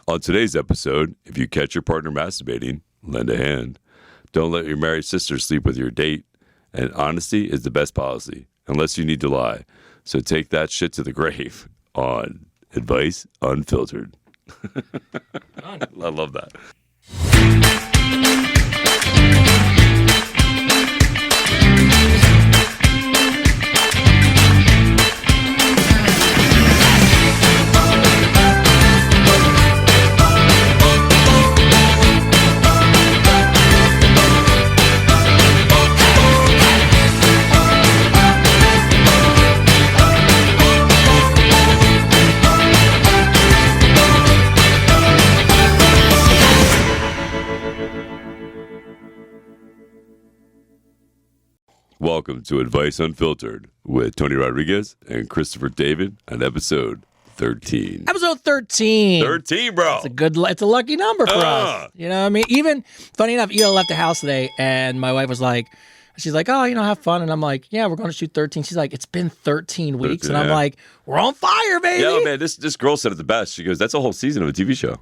On today's episode, if you catch your partner masturbating, lend a hand. Don't let your married sister sleep with your date. And honesty is the best policy, unless you need to lie. So take that shit to the grave on Advice Unfiltered. I love that. Welcome to Advice Unfiltered with Tony Rodriguez and Christopher David on episode 13. Episode 13. 13, bro. It's a lucky number for us. You know what I mean? Even, funny enough, Ela left the house today and my wife was like, she's like, oh, have fun. And I'm like, yeah, we're going to shoot 13. She's like, it's been 13 weeks. 13, and I'm like, we're on fire, baby. Yeah, man, this girl said it the best. She goes, that's a whole season of a TV show.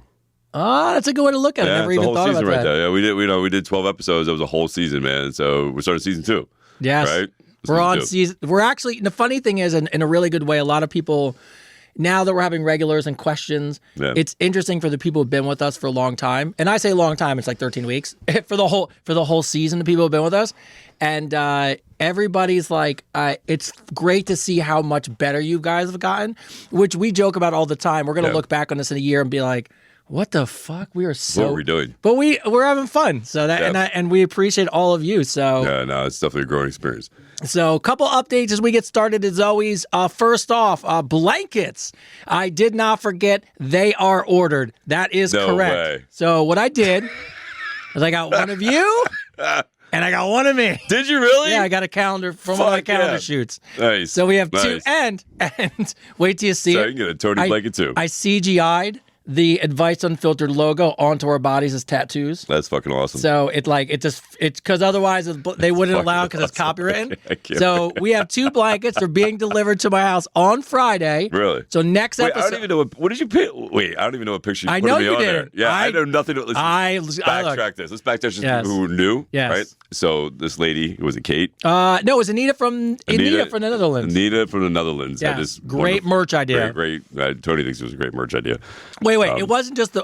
Oh, that's a good way to look at it. Yeah, Never it's a even whole thought season about right that. there. Yeah, we did 12 episodes. That was a whole season, man. So we're starting season 2. Yes. Right? We're on season. We're actually, the funny thing is, in a really good way, a lot of people, now that we're having regulars and questions, it's interesting for the people who've been with us for a long time. And I say long time, it's like 13 weeks for the whole season. The people who've been with us, and everybody's like, it's great to see how much better you guys have gotten, which we joke about all the time. We're gonna look back on this in a year and be like, what the fuck? We are so. What are we doing? But we're having fun. So that and we appreciate all of you. So yeah, no, it's definitely a growing experience. So a couple updates as we get started as always. First off, blankets. I did not forget they are ordered. That is correct. Way. So what I did is I got one of you and I got one of me. Did you really? Yeah, I got a calendar from one of my calendar shoots. Nice. So we have two and wait till you see so it. you can get a Tony blanket too. I CGI'd the Advice Unfiltered logo onto our bodies as tattoos. That's fucking awesome. So it's because otherwise they wouldn't allow because it's copywritten. So we have 2 blankets. They're being delivered to my house on Friday. Really? So next episode. I don't even know what did you pick? Wait, I don't even know what picture you I put know me you on there. didn't. Yeah, I know nothing. Let's backtrack this. Let's backtrack just people who knew. Yes. Right? So this lady, was it Kate? No, it was Anita from the Netherlands. Anita from the Netherlands. Yeah. Had this Great merch idea. Great. Tony thinks it was a great merch idea. Wait. It wasn't just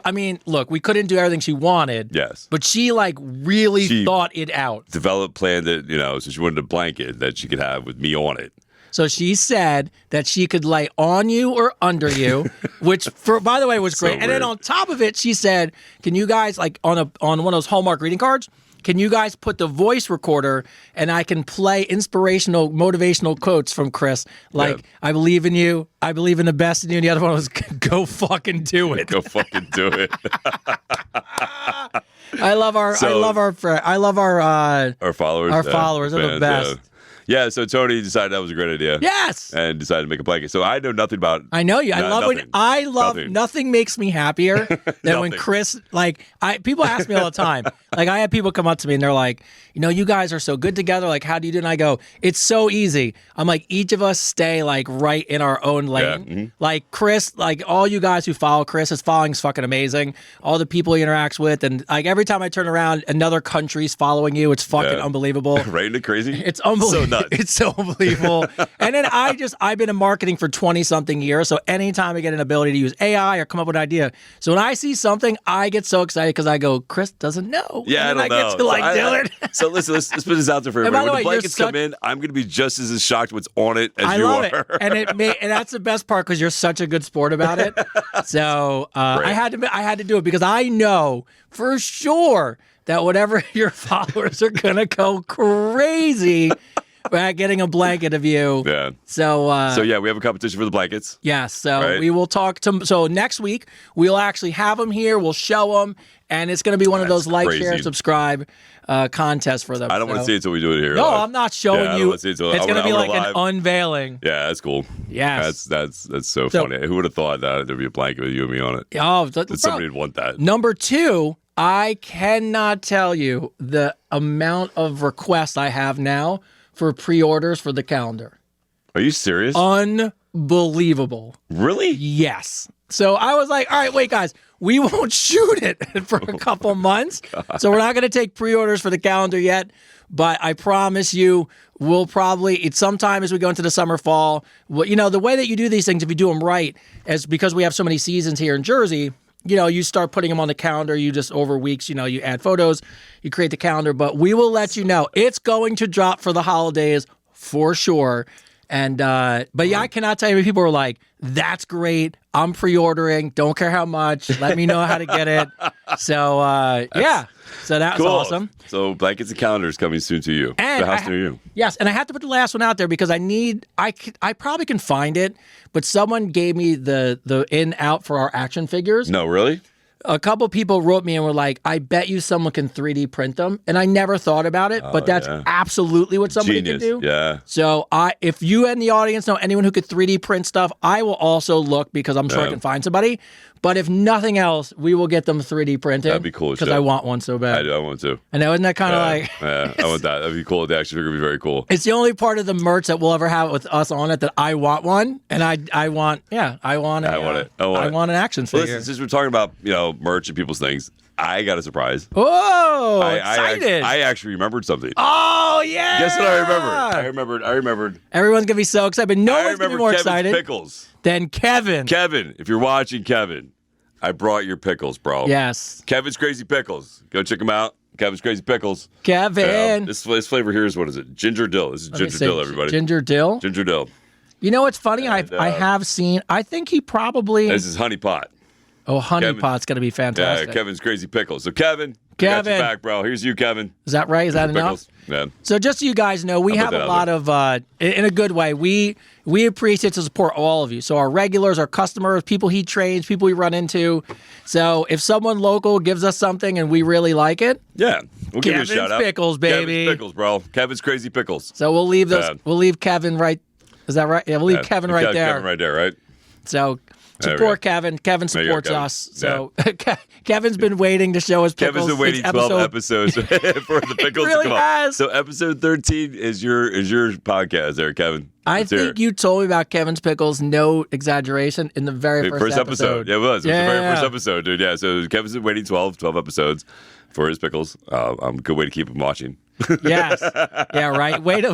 look, we couldn't do everything she wanted. Yes. But she really thought it out. Planned it, so she wanted a blanket that she could have with me on it. So she said that she could lay on you or under you, which, by the way, was great. And then on top of it, she said, "Can you guys on one of those Hallmark greeting cards? Can you guys put the voice recorder and I can play inspirational, motivational quotes from Chris, like I believe in you, I believe in the best in you." And the other one was, "Go fucking do it. Go fucking do it." I love our followers. Our followers are the best. Yeah, so Tony decided that was a great idea. Yes. And decided to make a blanket. So I know nothing about. I know you. Nothing makes me happier than when Chris, people ask me all the time. I have people come up to me and they're like, you guys are so good together. Like, how do you do? And I go, it's so easy. I'm like, each of us stay right in our own lane. Yeah. Mm-hmm. Like Chris, all you guys who follow Chris, his following is fucking amazing. All the people he interacts with, and every time I turn around, another country's following you. It's fucking unbelievable. Right into crazy. It's unbelievable. So nuts. It's so unbelievable. And then I've been in marketing for 20 something years. So anytime I get an ability to use AI or come up with an idea, so when I see something, I get so excited because I go, Chris doesn't know. Yeah, and I don't know. Get to do it. So listen, let's put this out there for everybody. When the blankets come in, I'm going to be just as shocked what's on it as you are. It. And that's the best part because you're such a good sport about it. So I had to do it because I know for sure that whatever your followers are going to go crazy at getting a blanket of you. Yeah. So yeah, we have a competition for the blankets. Yes. So we will talk to. So next week we'll actually have them here. We'll show them, and it's going to be one of those share, subscribe contests for them. I don't want to see it until we do it here. No, I'm not showing you. It's going to be like an unveiling. Yeah, that's cool. Yes. That's so funny. Who would have thought that there'd be a blanket with you and me on it? Oh, somebody would want that. Number 2, I cannot tell you the amount of requests I have now for pre-orders for the calendar. Are you serious? Unbelievable. Really? Yes. So I was like, all right, wait, guys, we won't shoot it for a couple months. So we're not going to take pre-orders for the calendar yet. But I promise you, we'll probably, it's sometime as we go into the summer, fall. Well, you know, the way that you do these things, if you do them right, is because we have so many seasons here in Jersey, you know, you start putting them on the calendar. You just over weeks, you know, you add photos, you create the calendar. But we will let you know. It's going to drop for the holidays for sure. And, but yeah, I cannot tell you how many people are like, that's great. I'm pre-ordering. Don't care how much. Let me know how to get it. So, yeah. So that was awesome. So blankets and calendars coming soon to you. And the house near you. Yes. And I have to put the last one out there because I probably can find it, but someone gave me the in out for our action figures. No, really? A couple people wrote me and were like, I bet you someone can 3D print them. And I never thought about it, but that's absolutely what somebody can do. Yeah. So if you in the audience know anyone who could 3D print stuff, I will also look because I'm sure I can find somebody. But if nothing else, we will get them 3D printed. That'd be cool. Because I want one so bad. I want to. I know, isn't that kind of like... Yeah, I want that. That'd be cool. The action figure would be very cool. It's the only part of the merch that we'll ever have with us on it that I want one. And I want an action figure. Listen, since we're talking about, you know, merch and people's things, I got a surprise. Oh, excited. I actually remembered something. Oh, yeah. Guess what I remembered? Everyone's going to be so excited, but no one's going to be more Kevin's excited pickles. than Kevin. Kevin, if you're watching, Kevin, I brought your pickles, bro. Yes. Kevin's Crazy Pickles. Go check them out. Kevin's Crazy Pickles. Kevin. This flavor here is, what is it? Ginger dill. This is ginger dill, everybody. Ginger dill? Ginger dill. You know what's funny? I have seen, I think he probably... This is Honey Pot. Oh, Honey Pot's going to be fantastic. Yeah, Kevin's Crazy Pickles. So, Kevin, I got your back, bro. Here's you, Kevin. Is that right? Is that enough? Yeah. So just so you guys know, we have a lot of, in a good way, we appreciate to support all of you. So our regulars, our customers, people he trains, people we run into. So if someone local gives us something and we really like it, yeah, we'll give you a shout out. Kevin's Pickles, baby. Kevin's Pickles, bro. Kevin's Crazy Pickles. So we'll leave those. We'll leave Kevin right. Is that right? Yeah, we'll leave Kevin right there. Kevin right there, right? So support Kevin. Kevin supports us. So Kevin's been waiting to show us pickles. Kevin's been waiting 12 episodes for the pickles really to come has. So episode 13 is your podcast there, Kevin. I think you told me about Kevin's Pickles, no exaggeration, in the very first episode. Yeah, it was. It was the very first episode, dude. Yeah, so Kevin's been waiting 12 episodes for his pickles. Good way to keep him watching. Yes. Yeah, right. Wait.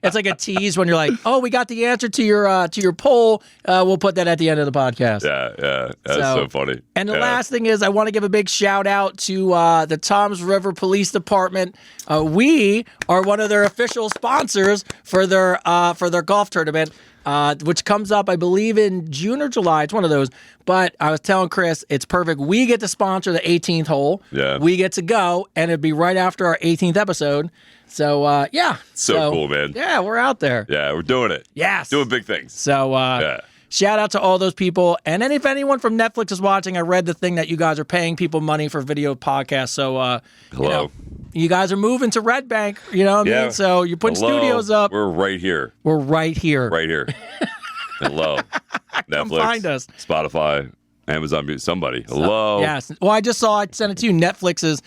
It's like a tease when you're like, oh, we got the answer to your poll. We'll put that at the end of the podcast. Yeah. That's so funny. And the last thing is I want to give a big shout out to the Toms River Police Department. We are one of their official sponsors for their golf tournament. Which comes up, I believe, in June or July. It's one of those. But I was telling Chris, it's perfect. We get to sponsor the 18th hole. Yeah. We get to go, and it'd be right after our 18th episode. So, yeah. So cool, man. Yeah, we're out there. Yeah, we're doing it. Yes. Doing big things. So, shout out to all those people. And then if anyone from Netflix is watching, I read the thing that you guys are paying people money for video podcasts. So, hello. You guys are moving to Red Bank, you know what I mean? So you're putting studios up. We're right here. Right here. Hello. Netflix. Come find us. Spotify, Amazon Music, somebody. Hello. Yes. Well, I just saw, I sent it to you. Netflix is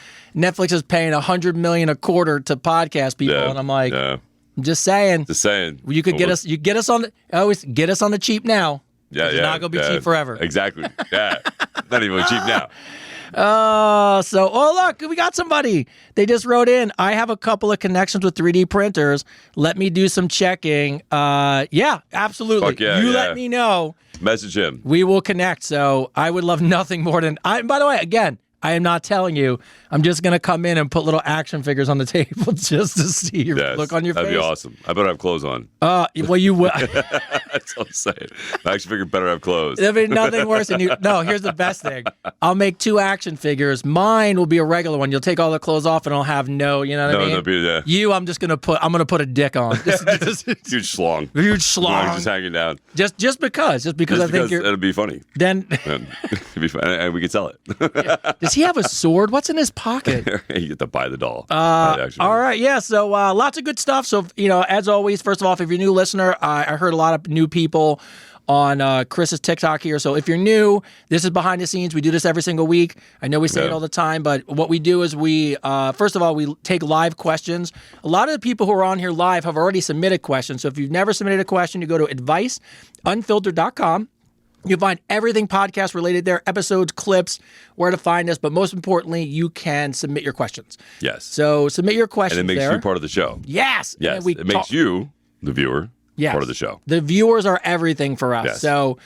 paying $100 million a quarter to podcast people. And I'm like, I'm just saying. You could get us, always get us on the cheap now. Yeah. It's not going to be cheap forever. Exactly. Yeah. Not even cheap now. Look, we got somebody. They just wrote in, I have a couple of connections with 3D printers. Let me do some checking. Yeah, absolutely. Let me know. Message him. We will connect. So I would love nothing more than, by the way, again, I am not telling you. I'm just going to come in and put little action figures on the table just to see your look on your face. That'd be awesome. I better have clothes on. Well, you will. That's what I'm saying. The action figure better have clothes. There'll be nothing worse than you. No, here's the best thing. I'll make 2 action figures. Mine will be a regular one. You'll take all the clothes off and I'll have you know what I mean? You, I'm going to put a dick on. Huge schlong. Huge schlong. Just hanging down. Just because I think it'll be funny. Then it'll be fun, and we can sell it. Does he have a sword? What's in his pocket? You get to buy the doll. All right, yeah. So lots of good stuff. So as always, first of all, if you're a new listener, I heard a lot of new people on Chris's TikTok here. So if you're new, this is behind the scenes. We do this every single week. I know we say it all the time, but what we do is we, first of all, we take live questions. A lot of the people who are on here live have already submitted questions. So if you've never submitted a question, you go to adviceunfiltered.com. You'll find everything podcast related there, episodes, clips, where to find us. But most importantly, you can submit your questions. Yes. So submit your questions And it makes there. you part of the show. Yes. Yes. It makes you, the viewer, part of the show. The viewers are everything for us. Yes. So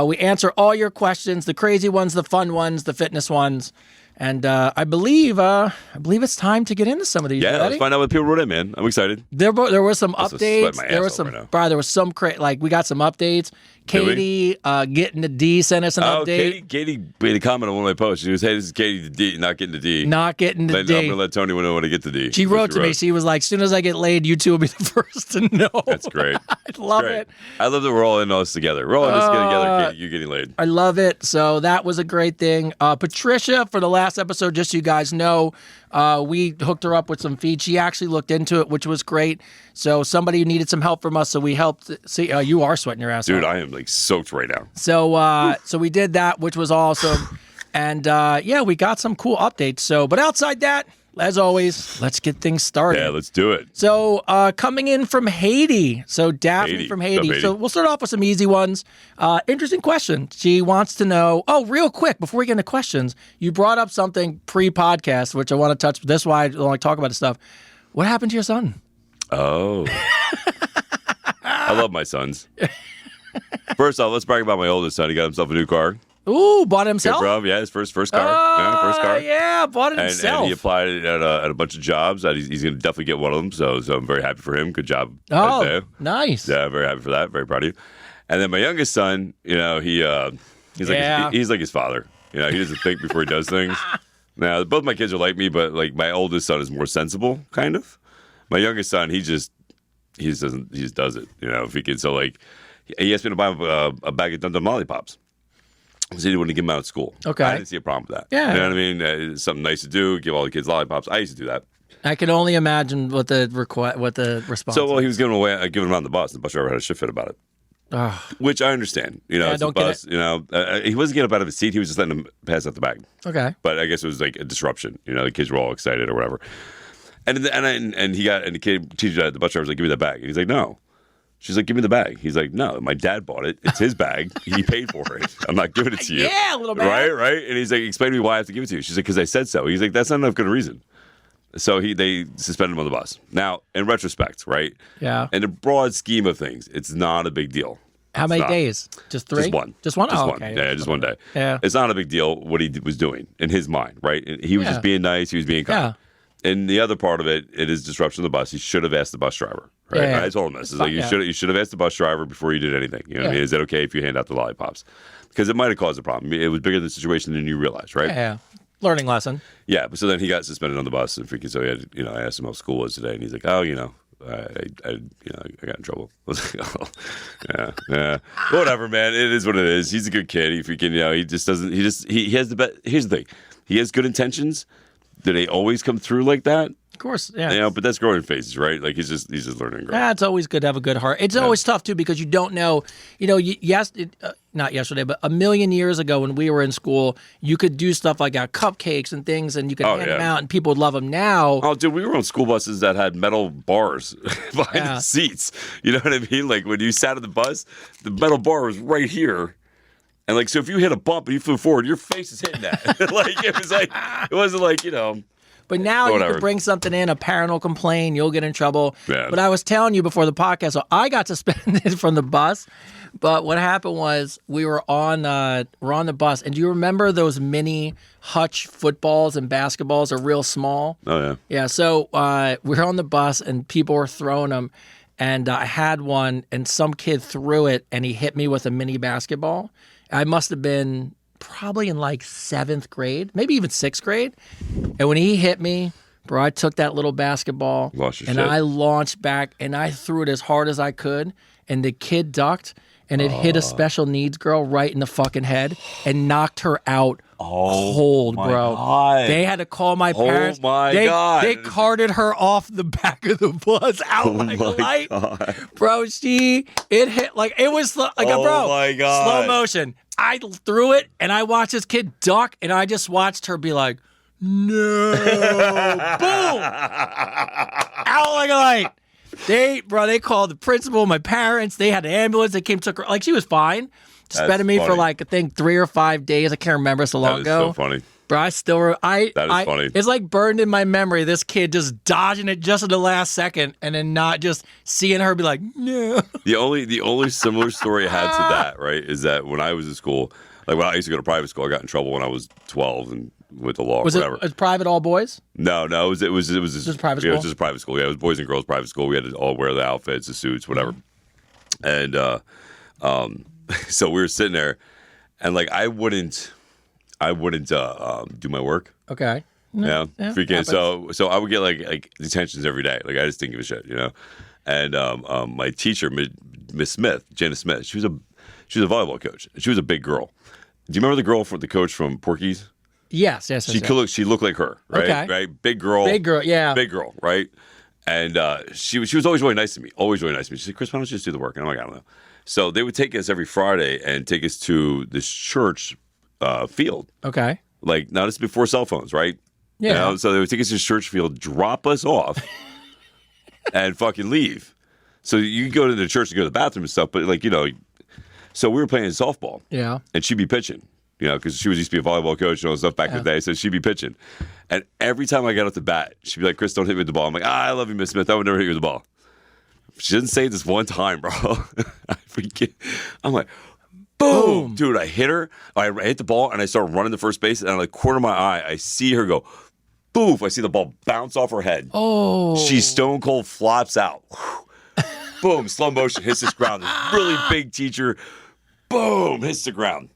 we answer all your questions, the crazy ones, the fun ones, the fitness ones. And I believe it's time to get into some of these. Yeah, let's find out what people wrote in, man. I'm excited. There were some updates. There was some, there was some we got some updates. Katie getting the D sent us an update. Katie made a comment on one of my posts. She was, hey, this is Katie the D, not getting the D. Not getting the D. I'm going to let Tony know when to get the D. She wrote to me. She was like, as soon as I get laid, you two will be the first to know. That's great. I love it. I love that we're all in all this together. We're all in this together, Katie, you getting laid. I love it. So that was a great thing. Patricia, for the last episode, just so you guys know, we hooked her up with some feeds. She actually looked into it, which was great. So somebody needed some help from us, so we helped. See, you are sweating your ass off. Dude, I am like soaked right now. So so we did that, which was awesome. And we got some cool updates. So, but outside that, as always, let's get things started. Yeah, let's do it. So coming in from Haiti. So Daphne from Haiti. So we'll start off with some easy ones. Interesting question. She wants to know, real quick, before we get into questions, you brought up something pre-podcast, which I want to touch. This is why I don't like to talk about this stuff. What happened to your son? Oh. I love my sons. First off, let's brag about my oldest son. He got himself a new car. Ooh, bought it himself? Good, bro. Yeah, his first car. First car. Yeah, bought it himself. And he applied it at a bunch of jobs. He's going to definitely get one of them. So I'm very happy for him. Good job. Oh, nice. Yeah, very happy for that. Very proud of you. And then my youngest son, he's like his father. He doesn't think before he does things. Now, both my kids are like me, but like my oldest son is more sensible, kind of. My youngest son, he just does it. If he can. So like, he asked me to buy a bag of Dum Dum lollipops. So he wanted to give them out at school. Okay. I didn't see a problem with that. Yeah. You know what I mean? It's something nice to do. Give all the kids lollipops. I used to do that. I can only imagine what the response. So he was giving them out on the bus. The bus driver had a shit fit about it. Which I understand. It's a bus. He wasn't getting up out of his seat. He was just letting them pass out the bag. Okay. But I guess it was like a disruption. The kids were all excited or whatever. And the kid teacher, the bus driver was like, "Give me that bag." And he's like, "No." She's like, "Give me the bag." He's like, "No, my dad bought it. It's his bag. He paid for it. I'm not giving it to you." Yeah, a little bit. Right. And he's like, "Explain to me why I have to give it to you." She's like, "Because I said so." He's like, "That's not enough good reason." So they suspended him on the bus. Now, in retrospect, right? Yeah. In the broad scheme of things, it's not a big deal. How many days? Just 3? Just one. Just one? Just one. Okay. Yeah, just one day. Yeah. It's not a big deal what he was doing in his mind, right? He was just being nice. He was being kind. Yeah. And the other part of it is disruption of the bus. He should have asked the bus driver, right? Yeah. I told him this. It's like you should have asked the bus driver before you did anything. You know what I mean? Is it okay if you hand out the lollipops? Because it might have caused a problem. It was bigger than the situation than you realized, right? Yeah. Learning lesson. Yeah, but so then he got suspended on the bus, and freaking. So he had, I asked him how school was today, and he's like, "Oh, I got in trouble." I was like, "Oh, yeah, whatever, man. It is what it is. He's a good kid. He freaking, he just doesn't. He has the best. Here's the thing. He has good intentions. Do they always come through like that? Of course, yeah. But that's growing phases, right? Like he's just learning and growing. Yeah, it's always good to have a good heart. It's always tough too because you don't know. Not yesterday, but a million years ago when we were in school, you could do stuff like cupcakes and things, and you could hand them out, and people would love them. Now, oh, dude, we were on school buses that had metal bars behind the seats. You know what I mean? Like when you sat on the bus, the metal bar was right here. And like, so if you hit a bump and you flew forward, your face is hitting that. It wasn't like, But now you could bring something in, a parent will complain, you'll get in trouble. Yeah. But I was telling you before the podcast, so I got suspended from the bus. But what happened was we were on the bus, and do you remember those mini Hutch footballs and basketballs are real small? Oh yeah. Yeah. So we were on the bus, and people were throwing them, and I had one, and some kid threw it, and he hit me with a mini basketball. I must have been probably in like 7th grade, maybe even 6th grade. And when he hit me, bro, I took that little basketball and I launched back and I threw it as hard as I could. And the kid ducked and it hit a special needs girl right in the fucking head and knocked her out cold, bro. God. They had to call my parents. Oh my God. They carted her off the back of the bus out like a light. God. Bro, it hit like it was like bro. My God. Slow motion. I threw it and I watched this kid duck and I just watched her be like, no. Boom. Out like a light. They called the principal, my parents. They had an ambulance. They came, took her. Like, she was fine. suspended me for funny. like I think 3 or 5 days. I can't remember. So long That is ago. so funny. But I still, That is funny. It's like burned in my memory. This kid just dodging it just at the last second, and then not just seeing her be like, no. The only similar story I had to that, right, is that when I was in school, like when I used to go to private school, I got in trouble when I was 12 and with the law. Was whatever. it private all boys? No, it was Just private Yeah, it was school? just a private school. Yeah, it was boys and girls private school. We had to all wear the outfits, the suits, whatever. And so we were sitting there, and like I wouldn't do my work. Okay. Yeah, freaking. happens. So I would get like detentions every day. Like I just didn't give a shit, you know. And my teacher, Miss Smith, Janice Smith, she was a volleyball coach. She was a big girl. Do you remember the girl the coach from Porky's? Yes. She looked like her, right? Okay. Right, big girl, yeah. big girl, right? And she was always really nice to me. Always really nice to me. She said, "Chris, why don't you just do the work?" And I'm like, "I don't know." So they would take us every Friday and take us to this church field. Okay. Like now, this is before cell phones, right? Yeah. You know, so they would take us to this church field, drop us off, and fucking leave. So you could go to the church to go to the bathroom and stuff, but like, you know, so we were playing softball. Yeah. And she'd be pitching, you know, because she used to be a volleyball coach and all that stuff back in the day. So she'd be pitching. And every time I got up to bat, she'd be like, "Chris, don't hit me with the ball." I'm like, "I love you, Miss Smith. I would never hit you with the ball." She didn't say it this one time, bro. I'm like, boom. Dude, I hit her. I hit the ball and I start running to first base. And like corner of my eye, I see her go, boof. I see the ball bounce off her head. Oh. She stone cold flops out. Boom, slow motion, hits this ground. This really big teacher, boom, hits the ground.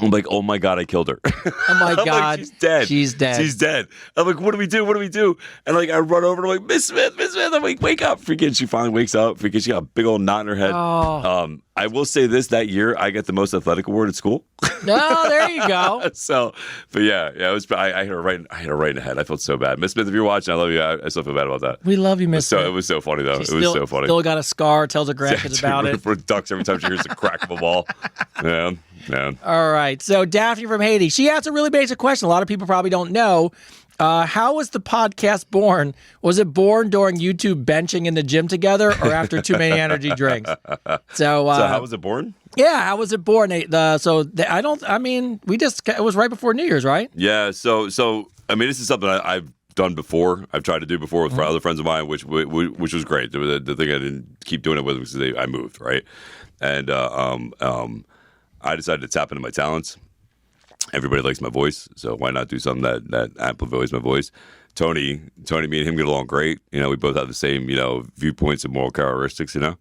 I'm like, oh my God, I killed her. Oh my I'm God. like, she's dead. She's dead. She's dead. I'm like, what do we do? What do we do? And like, I run over and I'm like, Miss Smith. I'm like, wake up. Freaking, she finally wakes up. Freaking, she got a big old knot in her head. Oh. I will say this, that year, I got the most athletic award at school. No, there you go. So, but yeah, it was, I hit her right in the head. I felt so bad. Miss Smith, if you're watching, I love you. I still feel bad about that. We love you, Miss So Smith. it was so funny though. She It was so funny. Still got a scar, tells her grandkids about it. For ducks every time she hears the crack of a ball. Yeah. All right. So Daphne from Haiti, she asked a really basic question. A lot of people probably don't know. How was the podcast born? Was it born during YouTube benching in the gym together or after too many energy drinks? So how was it born? Yeah, how was it born? It was right before New Year's, right? Yeah. So I mean, this is something I've done before. I've tried to do before with other friends of mine, which was great. The thing I didn't keep doing it with was I moved, right? And I decided to tap into my talents. Everybody likes my voice, so why not do something that amplifies my voice? Tony, me and him get along great. You know, we both have the same, you know, viewpoints and moral characteristics. You know,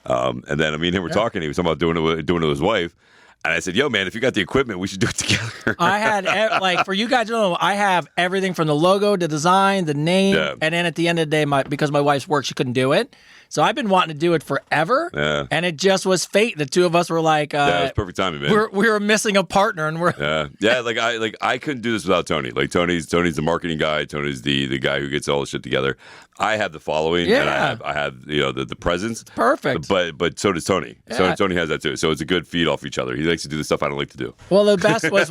and then me and him were talking. He was talking about doing it with his wife, and I said, "Yo, man, if you got the equipment, we should do it together." I had for you guys to know, I have everything from the logo, the design, the name, and then at the end of the day, because my wife's work, she couldn't do it. So I've been wanting to do it forever, and it just was fate. The two of us were like, yeah, it was perfect timing, man. We were missing a partner, and we're yeah. Like I couldn't do this without Tony. Like Tony's the marketing guy. Tony's the guy who gets all the shit together. I have the following, and I have you know the presence. Perfect. But so does Tony. Yeah. So Tony has that too. So it's a good feed off each other. He likes to do the stuff I don't like to do. Well, the best was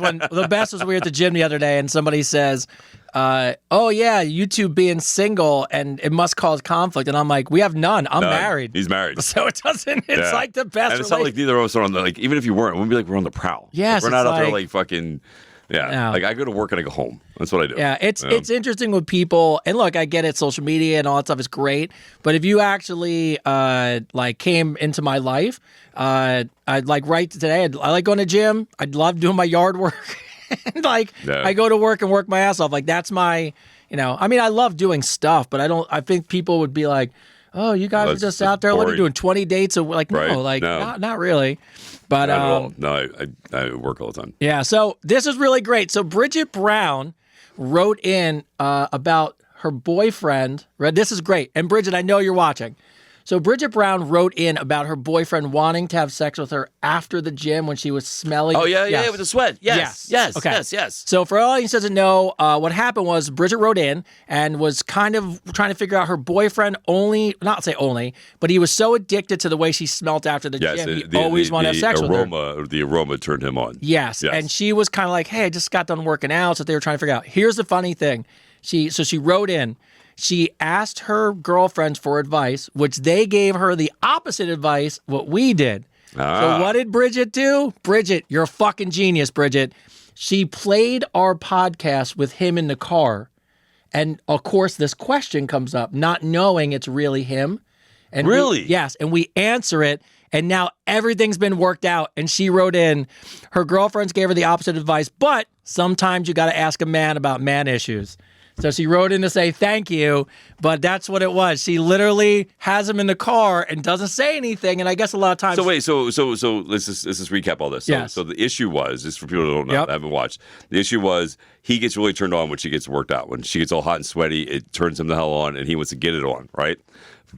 we were at the gym the other day, and somebody says, "Oh yeah, you two being single, and it must cause conflict." And I'm like, "We have none. I'm married." He's married. So it doesn't. It's like the best. And it's not like neither of us are on the like. Even if you weren't, it wouldn't be like we're on the prowl. Yes, like, we're not it's out there like- like fucking. Yeah. No. Like I go to work and I go home. That's what I do. Yeah, it's interesting with people, and look, I get it. Social media and all that stuff is great, but if you actually like came into my life, I'd like right today. I like going to gym. I love doing my yard work. And I go to work and work my ass off. Like that's my, you know. I mean, I love doing stuff, but I don't. I think people would be like, "Oh, you guys are just out there. What are you doing? 20 dates? Like no, like not really." But not at all. No, I work all the time. Yeah, so this is really great. So Bridget Brown wrote in about her boyfriend. This is great. And Bridget, I know you're watching. So Bridget Brown wrote in about her boyfriend wanting to have sex with her after the gym when she was smelly. Oh, yeah, with the sweat. Yes. Okay. Yes. So for all you doesn't know, what happened was Bridget wrote in and was kind of trying to figure out her boyfriend not say only, but he was so addicted to the way she smelt after the gym, he always wanted to have sex with her. The aroma turned him on. Yes. And she was kind of like, hey, I just got done working out. So they were trying to figure out. Here's the funny thing. She wrote in. She asked her girlfriends for advice, which they gave her the opposite advice what we did. So what did Bridget do? Bridget, you're a fucking genius, Bridget. She played our podcast with him in the car. And of course, this question comes up, not knowing it's really him. And Really? Yes. And we answer it. And now everything's been worked out. And she wrote in, her girlfriends gave her the opposite advice, but sometimes you got to ask a man about man issues. So she wrote in to say thank you, but that's what it was. She literally has him in the car and doesn't say anything. And I guess a lot of times. So wait, so let's just recap all this. So the issue was, just for people who don't know, that haven't watched, the issue was he gets really turned on when she gets worked out. When she gets all hot and sweaty, it turns him the hell on, and he wants to get it on, right?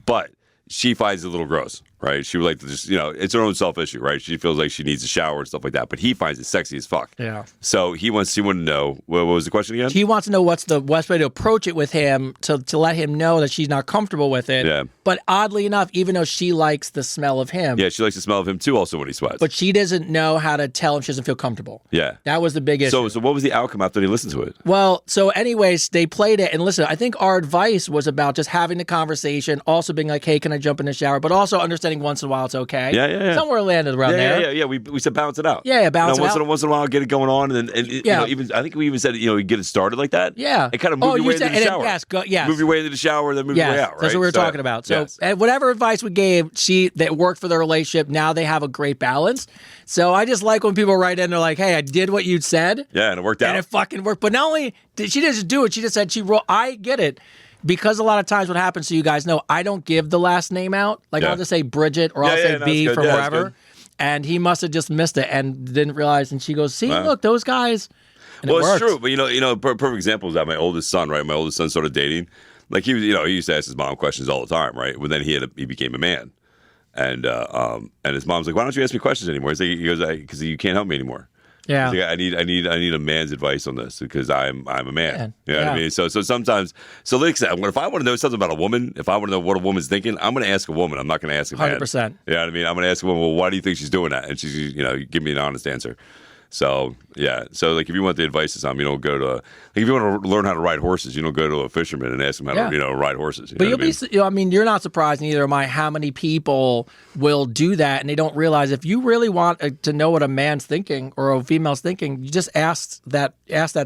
But she finds it a little gross, right? She would like to just, it's her own self issue, right? She feels like she needs a shower and stuff like that, but he finds it sexy as fuck. Yeah. So he wants to know, what was the question again? He wants to know what's the best way to approach it with him to let him know that she's not comfortable with it. Yeah. But oddly enough, even though she likes the smell of him. Yeah, she likes the smell of him too also when he sweats. But she doesn't know how to tell him she doesn't feel comfortable. Yeah. That was the big issue. So what was the outcome after he listened to it? Well, so anyways, they played it. And listen, I think our advice was about just having the conversation, also being like, hey, can I jump in the shower? But also understanding once in a while it's okay. Yeah. Somewhere landed around there. Yeah. We said balance it out. Yeah, balance it out. Once in a while, get it going on. And even I think we even said, get it started like that. Yeah. And kind of move your way into the shower. Yes. Move your way into the shower, then move your way out, right? That's what we were talking about. So whatever advice we gave, that worked for their relationship. Now they have a great balance. So I just like when people write in, they're like, hey, I did what you said. Yeah, and it worked out. And it fucking worked. But not only did she just do it, she just said I get it. Because a lot of times what happens, so you guys know, I don't give the last name out. Like I'll just say Bridget or I'll say B from wherever. And he must have just missed it and didn't realize. And she goes, see, look, those guys. And well, it's true. But, perfect example is that my oldest son, right? My oldest son started dating. Like he was, he used to ask his mom questions all the time, right? But then he became a man. And his mom's like, why don't you ask me questions anymore? He goes, because you can't help me anymore. Yeah, like, I need a man's advice on this because I'm a man. You know what I mean? So sometimes, like I said, if I want to know something about a woman, if I want to know what a woman's thinking, I'm going to ask a woman. I'm not going to ask a man. 100%. You know what I mean? I'm going to ask a woman, well, why do you think she's doing that? And she's, give me an honest answer. So like if you want the advice to something, you don't go to if you want to learn how to ride horses, you don't go to a fisherman and ask him how to ride horses. But you're not surprised, neither am I, how many people will do that and they don't realize if you really want to know what a man's thinking or a female's thinking, you just ask that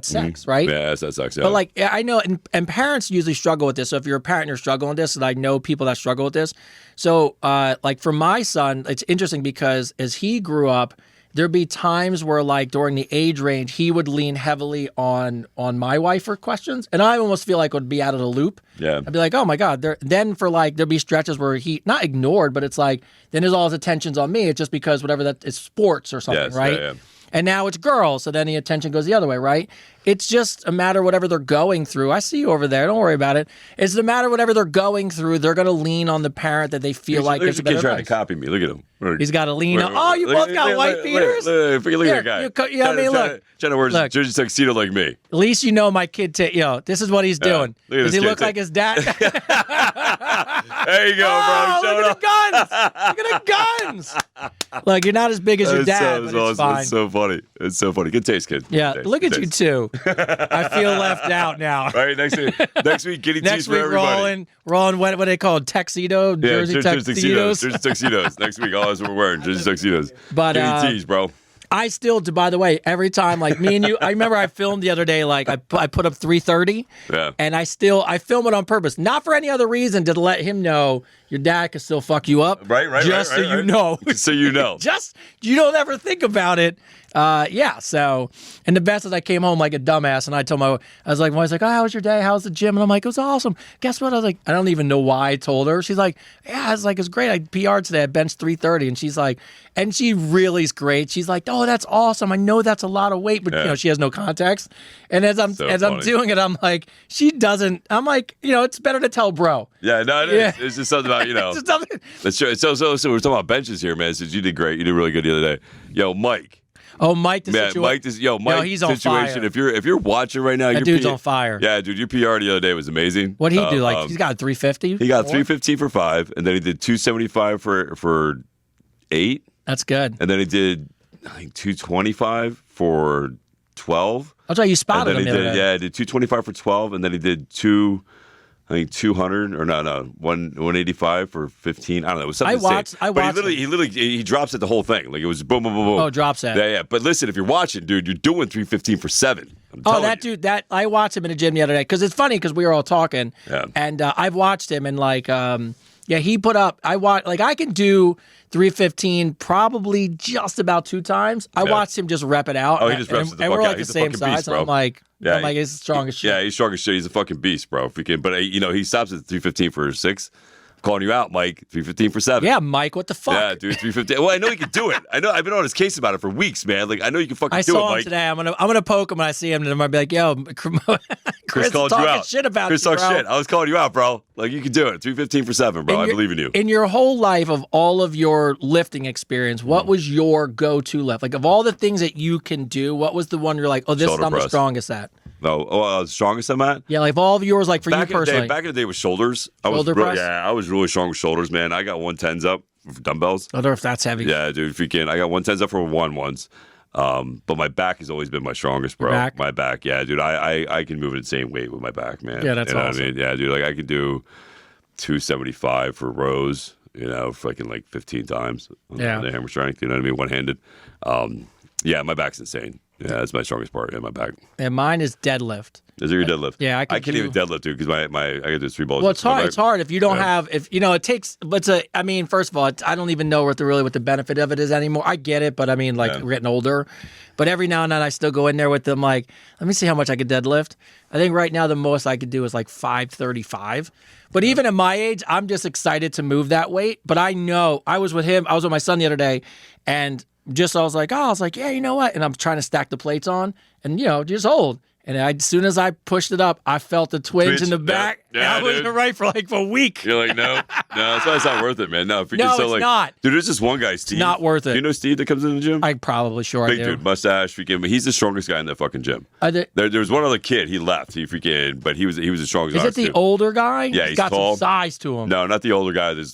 sex, right? Yeah, ask that sex. Yeah. But like I know, and parents usually struggle with this. So if you're a parent, and you're struggling with this, and I know people that struggle with this. So like for my son, it's interesting because as he grew up, there'd be times where, like, during the age range, he would lean heavily on my wife for questions, and I almost feel like would be out of the loop. Yeah, I'd be like, oh my god. Then for like there'd be stretches where he not ignored, but it's like then there's all his attention's on me. It's just because whatever that is sports or something, right? Yeah. And now it's girls, so then the attention goes the other way, right? It's just a matter of whatever they're going through. I see you over there. Don't worry about it. It's a matter of whatever they're going through. They're going to lean on the parent that they feel like there's is a better kid trying advice. to copy me. Look at him. He's got to lean on. Oh, you both got white beaters? Look at that guy. Trying to wear his jersey tuxedo like me. At least you know my kid. This is what he's doing. Does he look like his dad? There you go, bro. Look at the guns. Look at the guns. Look, you're not as big as your dad, but it's fine. It's so funny. It's so funny. Good taste, kid. Yeah, look at you too. I feel left out now. All right, next week, Giddy Tees for everybody. rolling what are they called? Tuxedo? Jersey tuxedos? Jersey tuxedos. Next week, all that's what we're wearing. Jersey tuxedos. But Giddy Tees, bro. I still, by the way, every time, like me and you, I remember I filmed the other day, like I put up 3:30, and I film it on purpose, not for any other reason, to let him know your dad can still fuck you up, just so you know, so you know, just you don't ever think about it. So, and the best is I came home like a dumbass and I told I was like, oh, how was your day? How's the gym? And I'm like, it was awesome. Guess what? I was like, I don't even know why I told her. She's like, yeah, I was like, it's great. I PR'd today. I benched 330. And she's like, and she really is great. She's like, oh, that's awesome. I know that's a lot of weight, but she has no context. And as I'm doing it, I'm like, she doesn't, I'm like, it's better to tell bro. Yeah, no, it is. It's just something about, It's true. So we're talking about benches here, man. Since you did great. You did really good the other day. Yo, Mike. Oh, Mike, Mike, Mike, he's on fire. If you're watching right now, that dude's on fire. Yeah, dude, your PR the other day was amazing. What did he do? Like he's got 350. He got 315 for 5, and then he did 275 for 8. That's good. And then he did, I think, 225 for 12. I'll tell you, spotted him. He did 225 for 12, and then he did 2 I think 200 or no, 185 for 15. I don't know. It was something. I watched. But he literally drops it the whole thing. Like it was boom, boom, boom, boom. Oh, drop set. Yeah. But listen, if you're watching, dude, you're doing 315 for 7. Dude, I watched him in the gym the other day because it's funny because we were all talking, and I've watched him and like, he put up. I can do 315 probably just about 2 times. I watched him just rep it out. Oh, he just reps it the fuck out. And we're like He's the same size. Beast, bro. I'm like, he's strong as shit. Yeah, he's strong as shit. He's a fucking beast, bro. But he stops at 315 for 6. Calling you out, Mike. 315 for 7. Yeah, Mike. What the fuck? Yeah, dude. 315. Well, I know he can do it. I know. I've been on his case about it for weeks, man. Like I know you can fucking do it, Mike. I saw him today. I'm gonna poke him when I see him, and I'm gonna be like, "Yo, Chris called talking you out. shit about Chris you, talks bro." shit. I was calling you out, bro. Like you can do it. 315 for 7, bro. I believe in you. In your whole life of all of your lifting experience, what was your go-to lift? Like of all the things that you can do, what was the one you're like, "Oh, this Shoulder I'm the press. strongest at"? No, strongest I'm at. Yeah, like of all of yours, like for you personally. Back in the day with shoulders, Shoulder press? I was really strong with shoulders, man. I got 110s up for dumbbells. I don't know if that's heavy. Yeah, dude, freaking, I got 110s up for 1 once. But my back has always been my strongest, bro. Back? My back, yeah, dude. I can move an insane weight with my back, man. Yeah, that's you know awesome. What I mean? Yeah, dude. Like I could do 275 for rows. Fucking like 15 times. On the hammer strength. You know what I mean? One-handed. Yeah, my back's insane. Yeah, that's my strongest part. Yeah, my back. And mine is deadlift. Is it your deadlift? Yeah, I can't even deadlift, dude, because I got those 3 balls. Well, it's hard. It's hard if you don't have. If it takes. But first of all, I don't even know what the benefit of it is anymore. I get it, but I mean, like we're getting older. But every now and then, I still go in there with them. Like, let me see how much I could deadlift. I think right now the most I could do is like 535. But even at my age, I'm just excited to move that weight. But I know I was with him. I was with my son the other day, and I was like, yeah, you know what? And I'm trying to stack the plates on, and just old. And as soon as I pushed it up, I felt the twinge in the back. Yeah, I wasn't right for like a week. You're like, no, that's why it's not worth it, man. No, it's not. Dude, there's this one guy, Steve. Not worth it. Do you know Steve that comes in the gym? I probably sure Big I do. dude, mustache, freaking. He's the strongest guy in that fucking gym. There was one other kid. He left. But he was the strongest. Is it the older guy? Yeah, he's got tall. Some size to him. No, not the older guy. His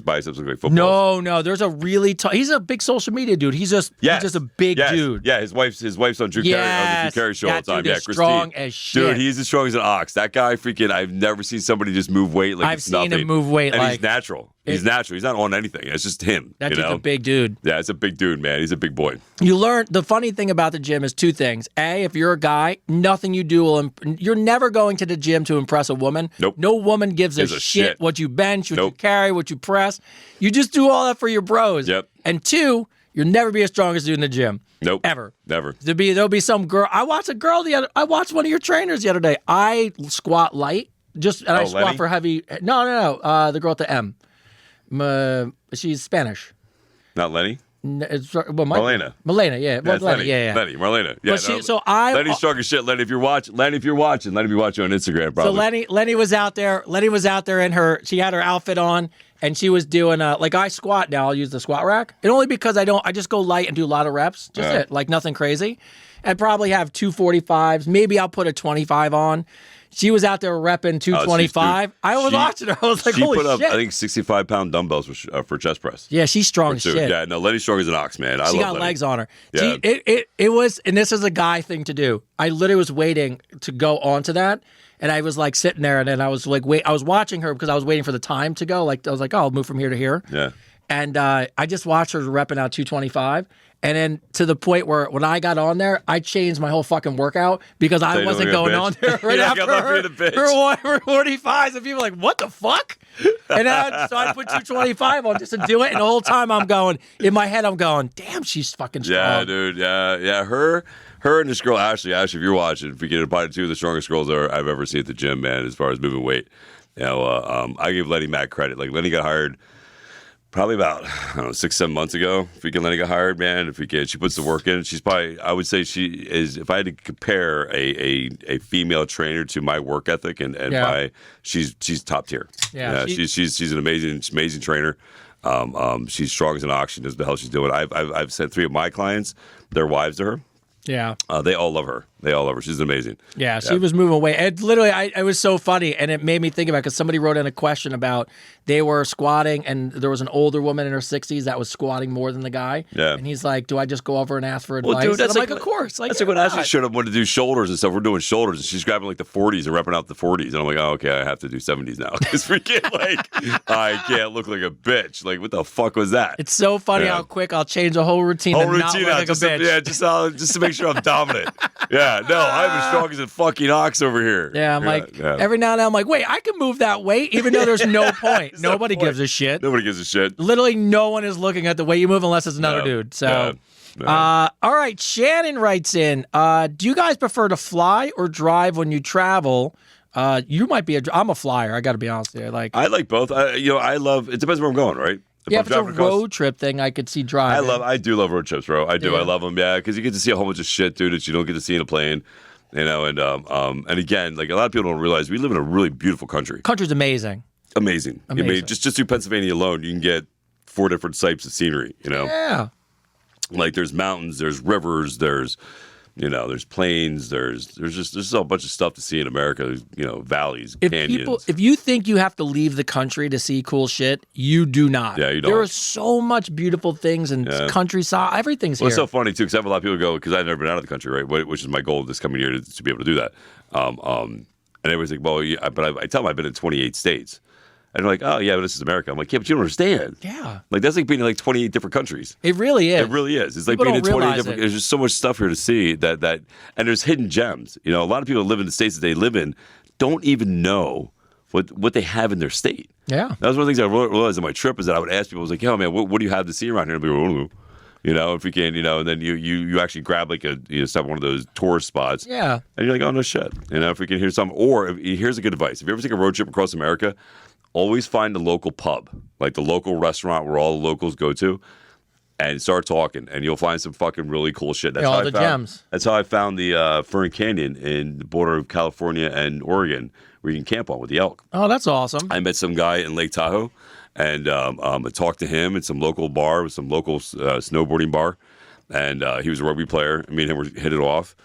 biceps look like footballs. No. There's a really tall. He's a big social media dude. He's just a big dude. Yeah, his wife's on Drew Carey on the Drew Carey show all the time. Dude Yeah, is Christine. strong as shit. Dude, he's as strong as an ox. That guy, freaking. I've never seen somebody just move weight like I've it's seen nothing. him move weight and like he's natural. He's natural. He's not on anything. It's just him. That dude's a big dude. Yeah, it's a big dude, man. He's a big boy. You learn the funny thing about the gym is 2 things. A, if you're a guy, nothing you do will. You're never going to the gym to impress a woman. Nope. No woman gives a shit what you bench, what you carry, what you press. You just do all that for your bros. Yep. And 2, you'll never be as strong as dude in the gym. Nope. Ever. Never. There'll be some girl. I watched one of your trainers the other day. I squat light. I squat Lenny? for heavy. No. The girl at the M. She's Spanish. Not Lenny? Marlena. Yeah. Lenny. Marlena. Yeah. Lenny's strong as shit. Lenny, if you're watching, let me be watching you on Instagram, probably. So Lenny was out there. She had her outfit on, and she was doing I squat now. I'll use the squat rack, and only because I just go light and do a lot of reps. Just nothing crazy. I'd probably have 245s. Maybe I'll put a 25 on. She was out there repping 225. I was watching her. I was like, holy shit. She put up, I think, 65-pound dumbbells for chest press. Yeah, she's strong as shit. Yeah, no, Lenny's strong as an ox, man. She got legs on her. Yeah. It was, and this is a guy thing to do. I literally was waiting to go onto that, and I was like sitting there, and then I was like, I was watching her because I was waiting for the time to go. Like I was like, I'll move from here to here. Yeah. And I just watched her repping out 225. And then to the point where when I got on there, I changed my whole fucking workout because I wasn't going on there right after her 45s. And people were like, what the fuck? And then so I put 225 on just to do it. And the whole time in my head, I'm going, damn, she's fucking strong. Yeah, dude. Yeah. Her and this girl, Ashley, if you're watching, if we get probably 2 of the strongest girls I've ever seen at the gym, man, as far as moving weight. I give Lenny mad credit. Like, Lenny got hired probably about 6-7 months ago. Freaking Lenny got hired, man. She puts the work in. She's probably, I would say she is. If I had to compare a female trainer to my work ethic she's top tier. Yeah, she's an amazing trainer. She's strong as an ox. She knows the hell she's doing. I've sent 3 of my clients, their wives to her. Yeah. They all love her. They all love her. She's amazing. Yeah, she was moving away. And literally, it was so funny, and it made me think about it because somebody wrote in a question about they were squatting, and there was an older woman in her 60s that was squatting more than the guy. Yeah. And he's like, "Do I just go over and ask for advice?" Well, dude, that's and I'm like, "Of course." Like, that's like when Ashley showed up wanted to do shoulders and stuff. We're doing shoulders, and she's grabbing like the 40s and repping out the 40s, and I'm like, oh, okay, I have to do 70s now because freaking like I can't look like a bitch. Like, what the fuck was that? It's so funny how quick I'll change the whole routine and not look like a bitch. Just to make sure I'm dominant. Yeah, no, I'm as strong as a fucking ox over here. Yeah, I'm like, every now and then I'm like, wait, I can move that weight, even though there's no point. Nobody gives a shit. Nobody gives a shit. Literally no one is looking at the way you move unless it's another dude. So, all right, Shannon writes in, do you guys prefer to fly or drive when you travel? You might be I'm a flyer, I got to be honest with you. I like both. I love, it depends where I'm going, right? If it's a road trip thing, I could see driving. I do love road trips, bro. I do. Yeah. I love them, because you get to see a whole bunch of shit, dude, that you don't get to see in a plane. And again, like a lot of people don't realize we live in a really beautiful country. Country's amazing. Amazing. I mean, just through Pennsylvania alone, you can get 4 different types of scenery, Yeah. Like there's mountains, there's rivers, there's plains, there's just a bunch of stuff to see in America, valleys, canyons. If you think you have to leave the country to see cool shit, you do not. Yeah, you don't. There are so much beautiful things and countryside, everything's here. It's so funny too, because I have a lot of people go, because I've never been out of the country, right? Which is my goal this coming year to be able to do that. And everybody's like, well, yeah, but I tell them I've been in 28 states. And they're like, oh, yeah, but this is America. I'm like, yeah, but you don't understand. Yeah. Like, that's like being in like 28 different countries. It really is. It really is. It's like being in 28 different. There's just so much stuff here to see that, and there's hidden gems. A lot of people that live in the states that they live in don't even know what they have in their state. Yeah. That was one of the things I realized on my trip is that I would ask people, I was like, yo, man, what do you have to see around here? And they'd be like, if we can, and then you actually grab like stop one of those tourist spots. Yeah. And you're like, oh, no shit. If we can hear something. Or here's a good advice. If you ever take a road trip across America, always find a local pub, like the local restaurant where all the locals go to, and start talking, and you'll find some fucking really cool shit. That's all the gems. That's how I found the Fern Canyon in the border of California and Oregon, where you can camp on with the elk. Oh, that's awesome. I met some guy in Lake Tahoe, and I talked to him at some local bar, some local snowboarding bar, and he was a rugby player. Me and him hit it off.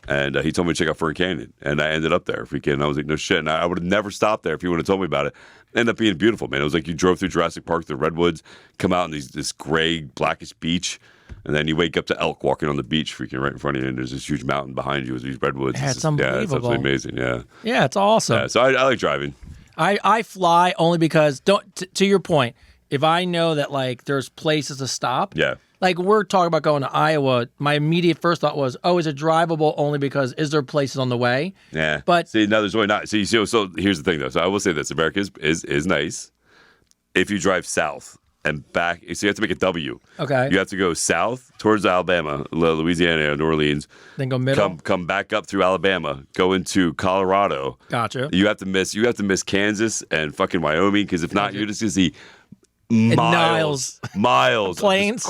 And he told me to check out Fern Canyon, and I ended up there freaking. And I was like, no shit. And I would have never stopped there if he would have told me about it. It ended up being beautiful, man. It was like you drove through Jurassic Park, the redwoods, come out in this gray, blackish beach, and then you wake up to elk walking on the beach, freaking right in front of you, and there's this huge mountain behind you with these redwoods. Yeah, it's unbelievable. Yeah, it's absolutely amazing. Yeah. Yeah, it's awesome. Yeah, so I like driving. I fly only because to your point, if I know that like there's places to stop. Yeah. Like we're talking about going to Iowa, my immediate first thought was, oh, is it drivable only because is there places on the way? Yeah. But see, no, there's really not. See, so here's the thing though. So I will say this: America is nice if you drive south and back. So you have to make a W. Okay. You have to go south towards Alabama, Louisiana, New Orleans. Then go middle. Come back up through Alabama. Go into Colorado. Gotcha. You have to miss Kansas and fucking Wyoming, because if not, you're just gonna see miles plains,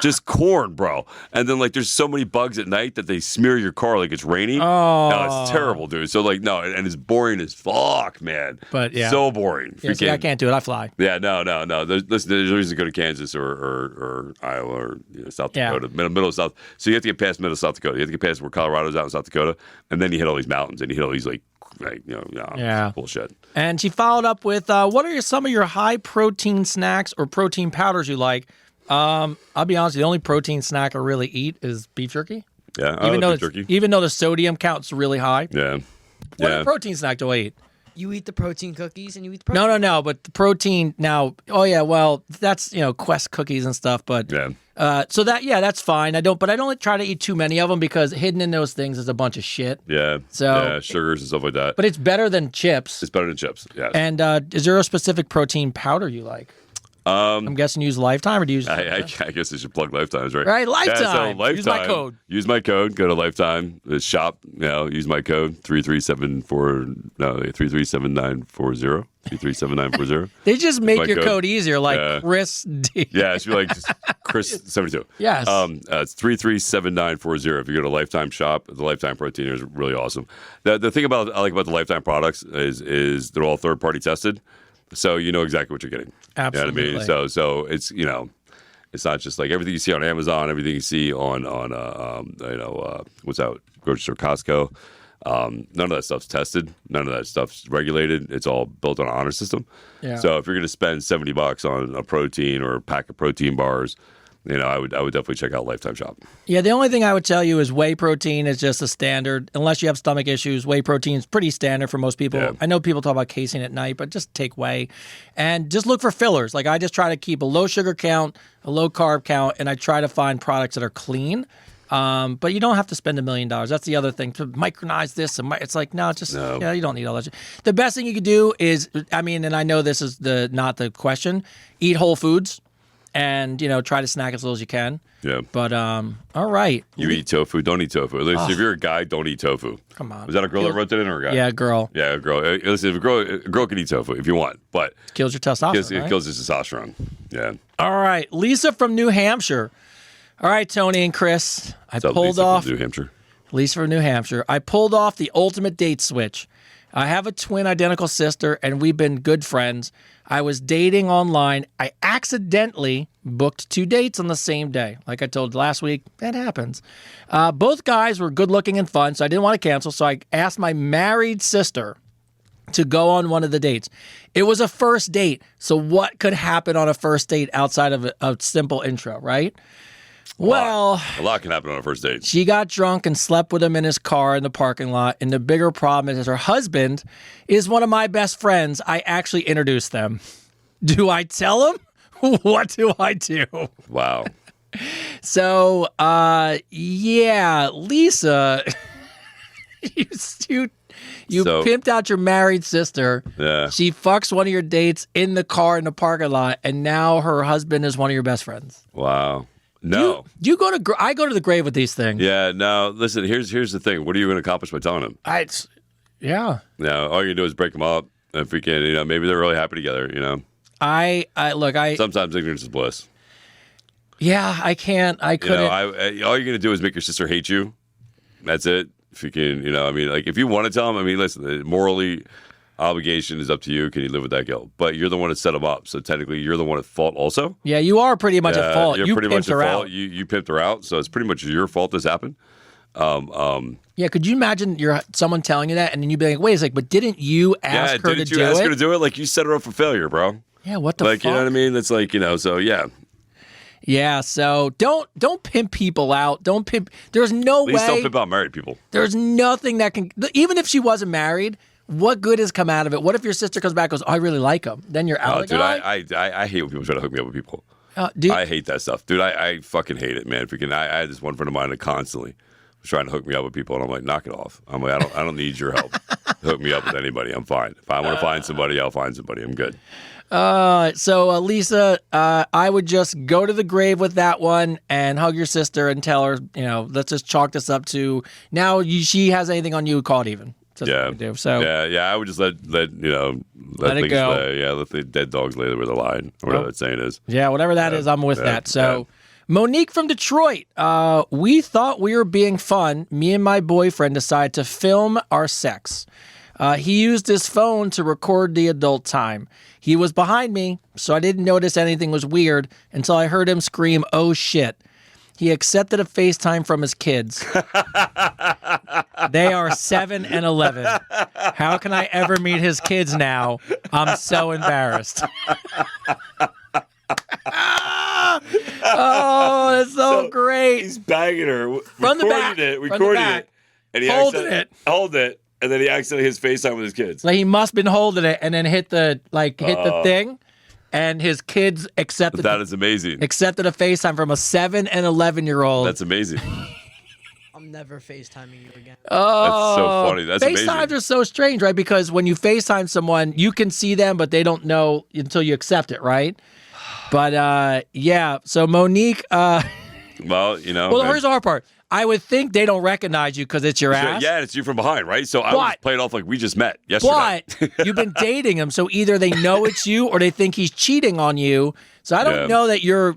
just corn, bro. And then like there's so many bugs at night that they smear your car like it's raining. Oh, no, it's terrible, dude. So like no, and it's boring as fuck, man. But yeah, so boring. Yeah, see, I can't do it. I fly. Yeah, no. There's no reason to go to Kansas or Iowa or South Dakota, middle of South. So you have to get past middle of South Dakota. You have to get past where Colorado's out in South Dakota, and then you hit all these mountains and you hit all these like bullshit. And she followed up with, what are some of your high protein snacks or protein powders you like? I'll be honest, the only protein snack I really eat is beef jerky. Yeah, even though the sodium count's really high. Yeah. What protein snack do I eat? You eat the protein cookies and you eat the protein. No, but the protein now. Oh yeah, well that's Quest cookies and stuff. But so that's fine. I don't try to eat too many of them because hidden in those things is a bunch of shit. Yeah. So sugars and stuff like that. But it's better than chips. It's better than chips. Yeah. And is there a specific protein powder you like? I'm guessing you use Lifetime, or do you use... I guess I should plug Lifetimes, right? Right, Lifetime. Yeah, so Lifetime. Use my code. Use my code. Go to Lifetime. Shop. Use my code 337940. 337940. They just make your code easier, like Chris D. Yeah, it should be like Chris 72. Yes. It's 337940. If you go to Lifetime shop, the Lifetime protein is really awesome. The thing I like about the Lifetime products is they're all third party tested. So you know exactly what you're getting. Absolutely. You know what I mean? So it's It's not just like everything you see on Amazon, everything you see on what's out, grocery store, Costco. None of that stuff's tested. None of that stuff's regulated. It's all built on an honor system. Yeah. So if you're going to spend $70 on a protein or a pack of protein bars, I would definitely check out Lifetime Shop. Yeah, the only thing I would tell you is whey protein is just a standard. Unless you have stomach issues, whey protein is pretty standard for most people. Yeah. I know people talk about casein at night, but just take whey. And just look for fillers. Like I just try to keep a low sugar count, a low carb count, and I try to find products that are clean. But you don't have to spend $1 million. That's the other thing. To micronize this, and it's like, no, you don't need all that shit. The best thing you could do is, and I know this is not the question, eat whole foods. And, try to snack as little as you can. Yeah. But, all right. You eat tofu. Don't eat tofu. Listen, if you're a guy, don't eat tofu. Come on. Was that a girl that wrote that in or a guy? Yeah, girl. Yeah, a girl. Listen, if a girl can eat tofu if you want, but Kills your testosterone, it kills your testosterone. Yeah. All right. Lisa from New Hampshire. All right, Tony and Chris. What's up, Lisa from New Hampshire? Lisa from New Hampshire. I pulled off the ultimate date switch. I have a twin identical sister, and we've been good friends. I was dating online. I accidentally booked 2 dates on the same day. Like I told you last week, that happens. Both guys were good looking and fun, so I didn't want to cancel. So I asked my married sister to go on one of the dates. It was a first date. So what could happen on a first date outside of a simple intro, right? Well, a lot can happen on a first date. She got drunk and slept with him in his car in the parking lot. And the bigger problem is her husband is one of my best friends. I actually introduced them. Do I tell him? What do I do? Wow. So, yeah, Lisa, you pimped out your married sister. Yeah. She fucks one of your dates in the car in the parking lot, and now her husband is one of your best friends. Wow. No. You go to I go to the grave with these things. Yeah, no, listen, here's the thing. What are you going to accomplish by telling him? Yeah. No, all you're going to do is break them up. And freaking, maybe they're really happy together, Sometimes ignorance is bliss. Yeah, I couldn't. All you're going to do is make your sister hate you. That's it. If you can, if you want to tell him, listen, morally, obligation is up to you. Can you live with that guilt? But you're the one that set them up. So technically, you're the one at fault also. Yeah, you are pretty much at fault. You're pretty much at fault. Out. You pimped her out. So it's pretty much your fault this happened. Yeah, could you imagine someone telling you that and then you'd be like, wait a second, but didn't you ask her to do it? Didn't you ask her to do it? Like, you set her up for failure, bro. Yeah, what the fuck? You know what I mean? It's like, so yeah. Yeah, so don't pimp people out. Don't pimp. There's no way. At least don't pimp out married people. There's nothing that can, even if she wasn't married, what good has come out of it? What if your sister comes back and goes, oh, I really like him? Then you're out. Dude, I hate when people try to hook me up with people. I hate that stuff. Dude, I fucking hate it, man. I had this one friend of mine that constantly was trying to hook me up with people, and I'm like, knock it off. I'm like, I don't need your help. Hook me up with anybody. I'm fine. If I want to find somebody, I'll find somebody. I'm good. So Lisa, I would just go to the grave with that one and hug your sister and tell her, let's just chalk this up to now. She has anything on you, call it even. That's what we do. So I would just let it go. Let the dead dogs lay where they're lying, or whatever that saying is. Yeah, whatever that is, I'm with that. So. Monique from Detroit. We thought we were being fun. Me and my boyfriend decided to film our sex. He used his phone to record the adult time. He was behind me, so I didn't notice anything was weird until I heard him scream, "Oh shit." He accepted a FaceTime from his kids. They are 7 and 11. How can I ever meet his kids now? I'm so embarrassed. Oh, that's so great. He's bagging her. From the back. Recorded it. And he hold it. And then he accidentally his FaceTime with his kids. Like he must have been holding it and then hit the thing. And his kids accepted. That is amazing. Accepted a FaceTime from a 7 and 11-year-old. That's amazing. I'm never FaceTiming you again. Oh, that's so funny. That's FaceTimes amazing. are so strange, right? Because when you FaceTime someone, you can see them, but they don't know until you accept it, right? But yeah. So Monique. Well, Well, here's the hard part. I would think they don't recognize you because it's your ass. Yeah, it's you from behind, right? So I was playing off like we just met yesterday. But you've been dating him, so either they know it's you or they think he's cheating on you. So I don't know that you're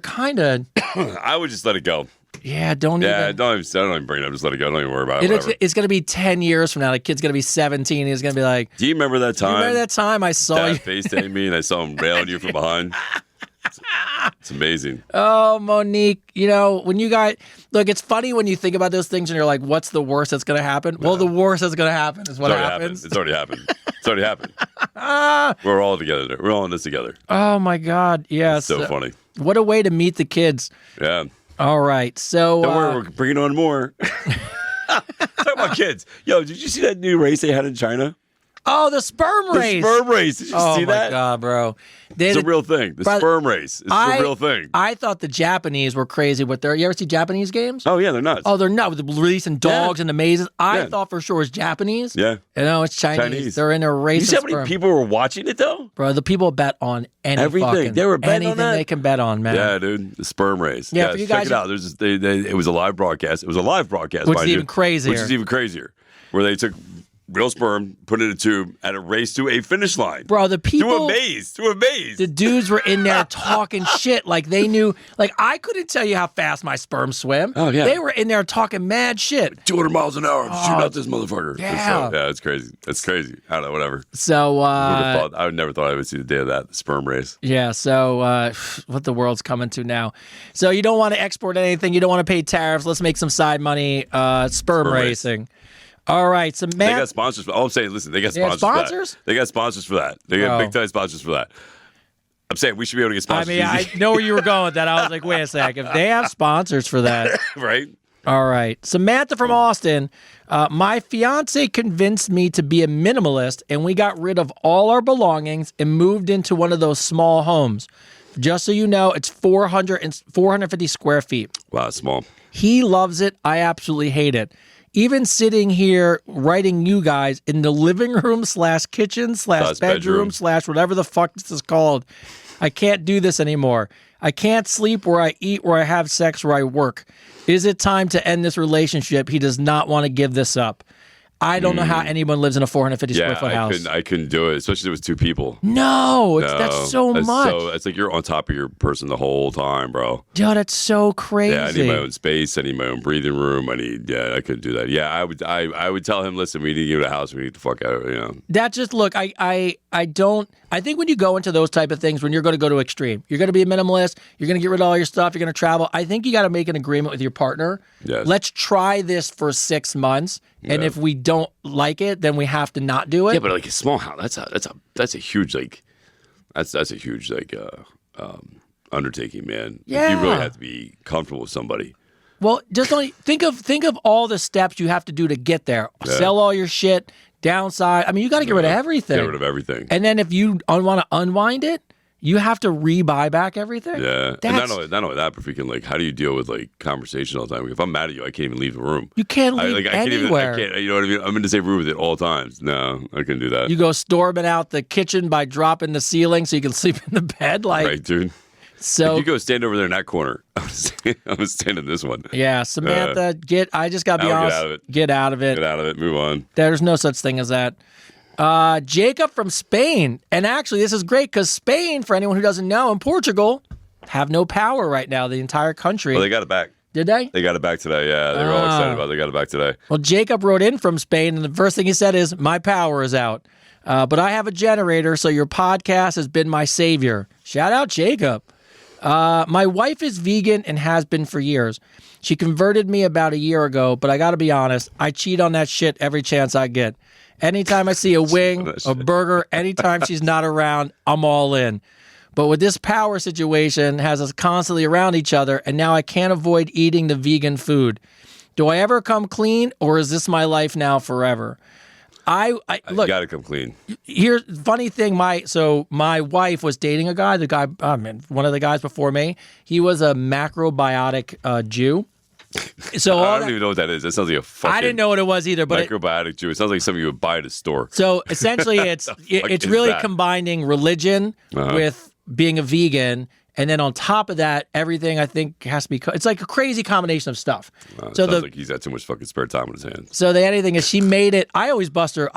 kind of... I would just let it go. Yeah, don't even bring it up. Just let it go. Don't even worry about it. It's going to be 10 years from now. The kid's going to be 17. He's going to be like... Do you remember that time? I saw Dad you? FaceTimed me and I saw him railing you from behind? It's amazing. Oh, Monique, you know, when you guys look, it's funny when you think about those things and you're like, what's the worst that's going to happen? Well, the worst that's going to happen is what happens. It's already happened. It's already happened. We're all together. We're all in this together. Oh, my God. Yes. So funny. What a way to meet the kids. Yeah. All right. So, don't worry, we're bringing on more. Talk about kids. Yo, did you see that new race they had in China? oh, the sperm race. The sperm race. Did you see that? Oh, my God, bro. It's a real thing. The sperm race. It's a real thing. I thought the Japanese were crazy with their. You ever see Japanese games? Oh, yeah, they're nuts. Oh, they're nuts with the releasing dogs and the mazes. I thought for sure it was Japanese. Yeah. No, it's Chinese. They're in a race. You see how many people were watching it, though? Bro, the people bet on everything. They were betting anything on that. they can bet on, man. Yeah, dude. The sperm race. Yeah, for you guys, check it out. There's it was a live broadcast. It was a live broadcast, which is even crazier. Which is even crazier. Where they took real sperm, put it in a tube, and a race to a finish line. Bro, the people... To a maze. The dudes were in there talking shit like they knew... Like, I couldn't tell you how fast my sperm swim. Oh, yeah. They were in there talking mad shit. 200 miles an hour. I'm shooting out this motherfucker. Yeah. It's crazy. It's crazy. I don't know, whatever. So, I would never thought I would see the day of that, the sperm race. Yeah, so what the world's coming to now. So you don't want to export anything. You don't want to pay tariffs. Let's make some side money. Sperm racing. Race. All right, so They got sponsors. All I'm saying, listen, they got sponsors. Sponsors? For that. They got sponsors for that. They got big time sponsors for that. I'm saying we should be able to get sponsors. I mean, I know where you were going with that. I was like, wait a sec. If they have sponsors for that. Right. All right. Samantha from Austin. My fiance convinced me to be a minimalist, and we got rid of all our belongings and moved into one of those small homes. Just so you know, it's 450 square feet. Wow, small. He loves it. I absolutely hate it. Even sitting here writing you guys in the living room / kitchen / bedroom / whatever the fuck this is called. I can't do this anymore. I can't sleep where I eat, where I have sex, where I work. Is it time to end this relationship? He does not want to give this up. I don't know how anyone lives in a 450 square foot house. I couldn't do it, especially if it was two people. No, that's so much. It's like you're on top of your person the whole time, bro. Yo, that's so crazy. Yeah, I need my own space. I need my own breathing room. I couldn't do that. Yeah, I would tell him, listen, we need to get a house. We need to fuck out. That just look. I think when you go into those type of things, when you're going to go to extreme, you're going to be a minimalist. You're going to get rid of all your stuff. You're going to travel. I think you got to make an agreement with your partner. Yes. Let's try this for 6 months, and if we don't like it, then we have to not do it. Yeah, but like a small house, that's a huge that's a huge undertaking, man. Yeah. You really have to be comfortable with somebody. Well, just only think of all the steps you have to do to get there. Yeah. Sell all your shit. Downside. I mean, you got to get rid of everything. Get rid of everything. And then if you want to unwind it, you have to re-buy back everything. Yeah. And not only that, but freaking how do you deal with conversation all the time? If I'm mad at you, I can't even leave the room. You can't leave anywhere. I can't, you know what I mean? I'm in the same room with it all times. No, I couldn't do that. You go storming out the kitchen by dropping the ceiling so you can sleep in the bed. Right, dude. So you go stand over there in that corner. I'm gonna stand in this one. Yeah, Samantha, I just gotta be honest. Get out of it. Get out of it. Move on. There's no such thing as that. Jacob from Spain, and actually this is great because Spain, for anyone who doesn't know, and Portugal have no power right now. The entire country. Well, they got it back. Did they? They got it back today. Yeah, they were all excited about it. They got it back today. Well, Jacob wrote in from Spain, and the first thing he said is, "My power is out, but I have a generator, so your podcast has been my savior." Shout out, Jacob. My wife is vegan and has been for years. She converted me about a year ago, but I got to be honest, I cheat on that shit every chance I get. Anytime I see a wing, a burger, anytime she's not around, I'm all in. But with this power situation, has us constantly around each other, and now I can't avoid eating the vegan food. Do I ever come clean, or is this my life now forever? I look. You got to come clean. Here's the funny thing. My wife was dating a guy. One of the guys before me. He was a macrobiotic Jew. So I don't even know what that is. That sounds like a fucking. I didn't know what it was either. But macrobiotic Jew. It sounds like something you would buy at a store. So essentially, it's really combining religion with being a vegan. And then on top of that, everything I think has to be. It's like a crazy combination of stuff. Sounds like he's got too much fucking spare time on his hands. So the anything is, she made it. I always bust her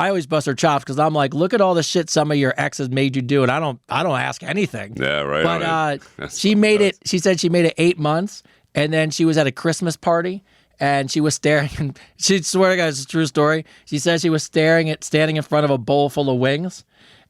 chops because I'm like, look at all the shit some of your exes made you do, and I don't ask anything. Yeah, right. But she made it. She said she made it 8 months, and then she was at a Christmas party. And she was staring, and she swear to God, it's a true story. She said she was standing in front of a bowl full of wings.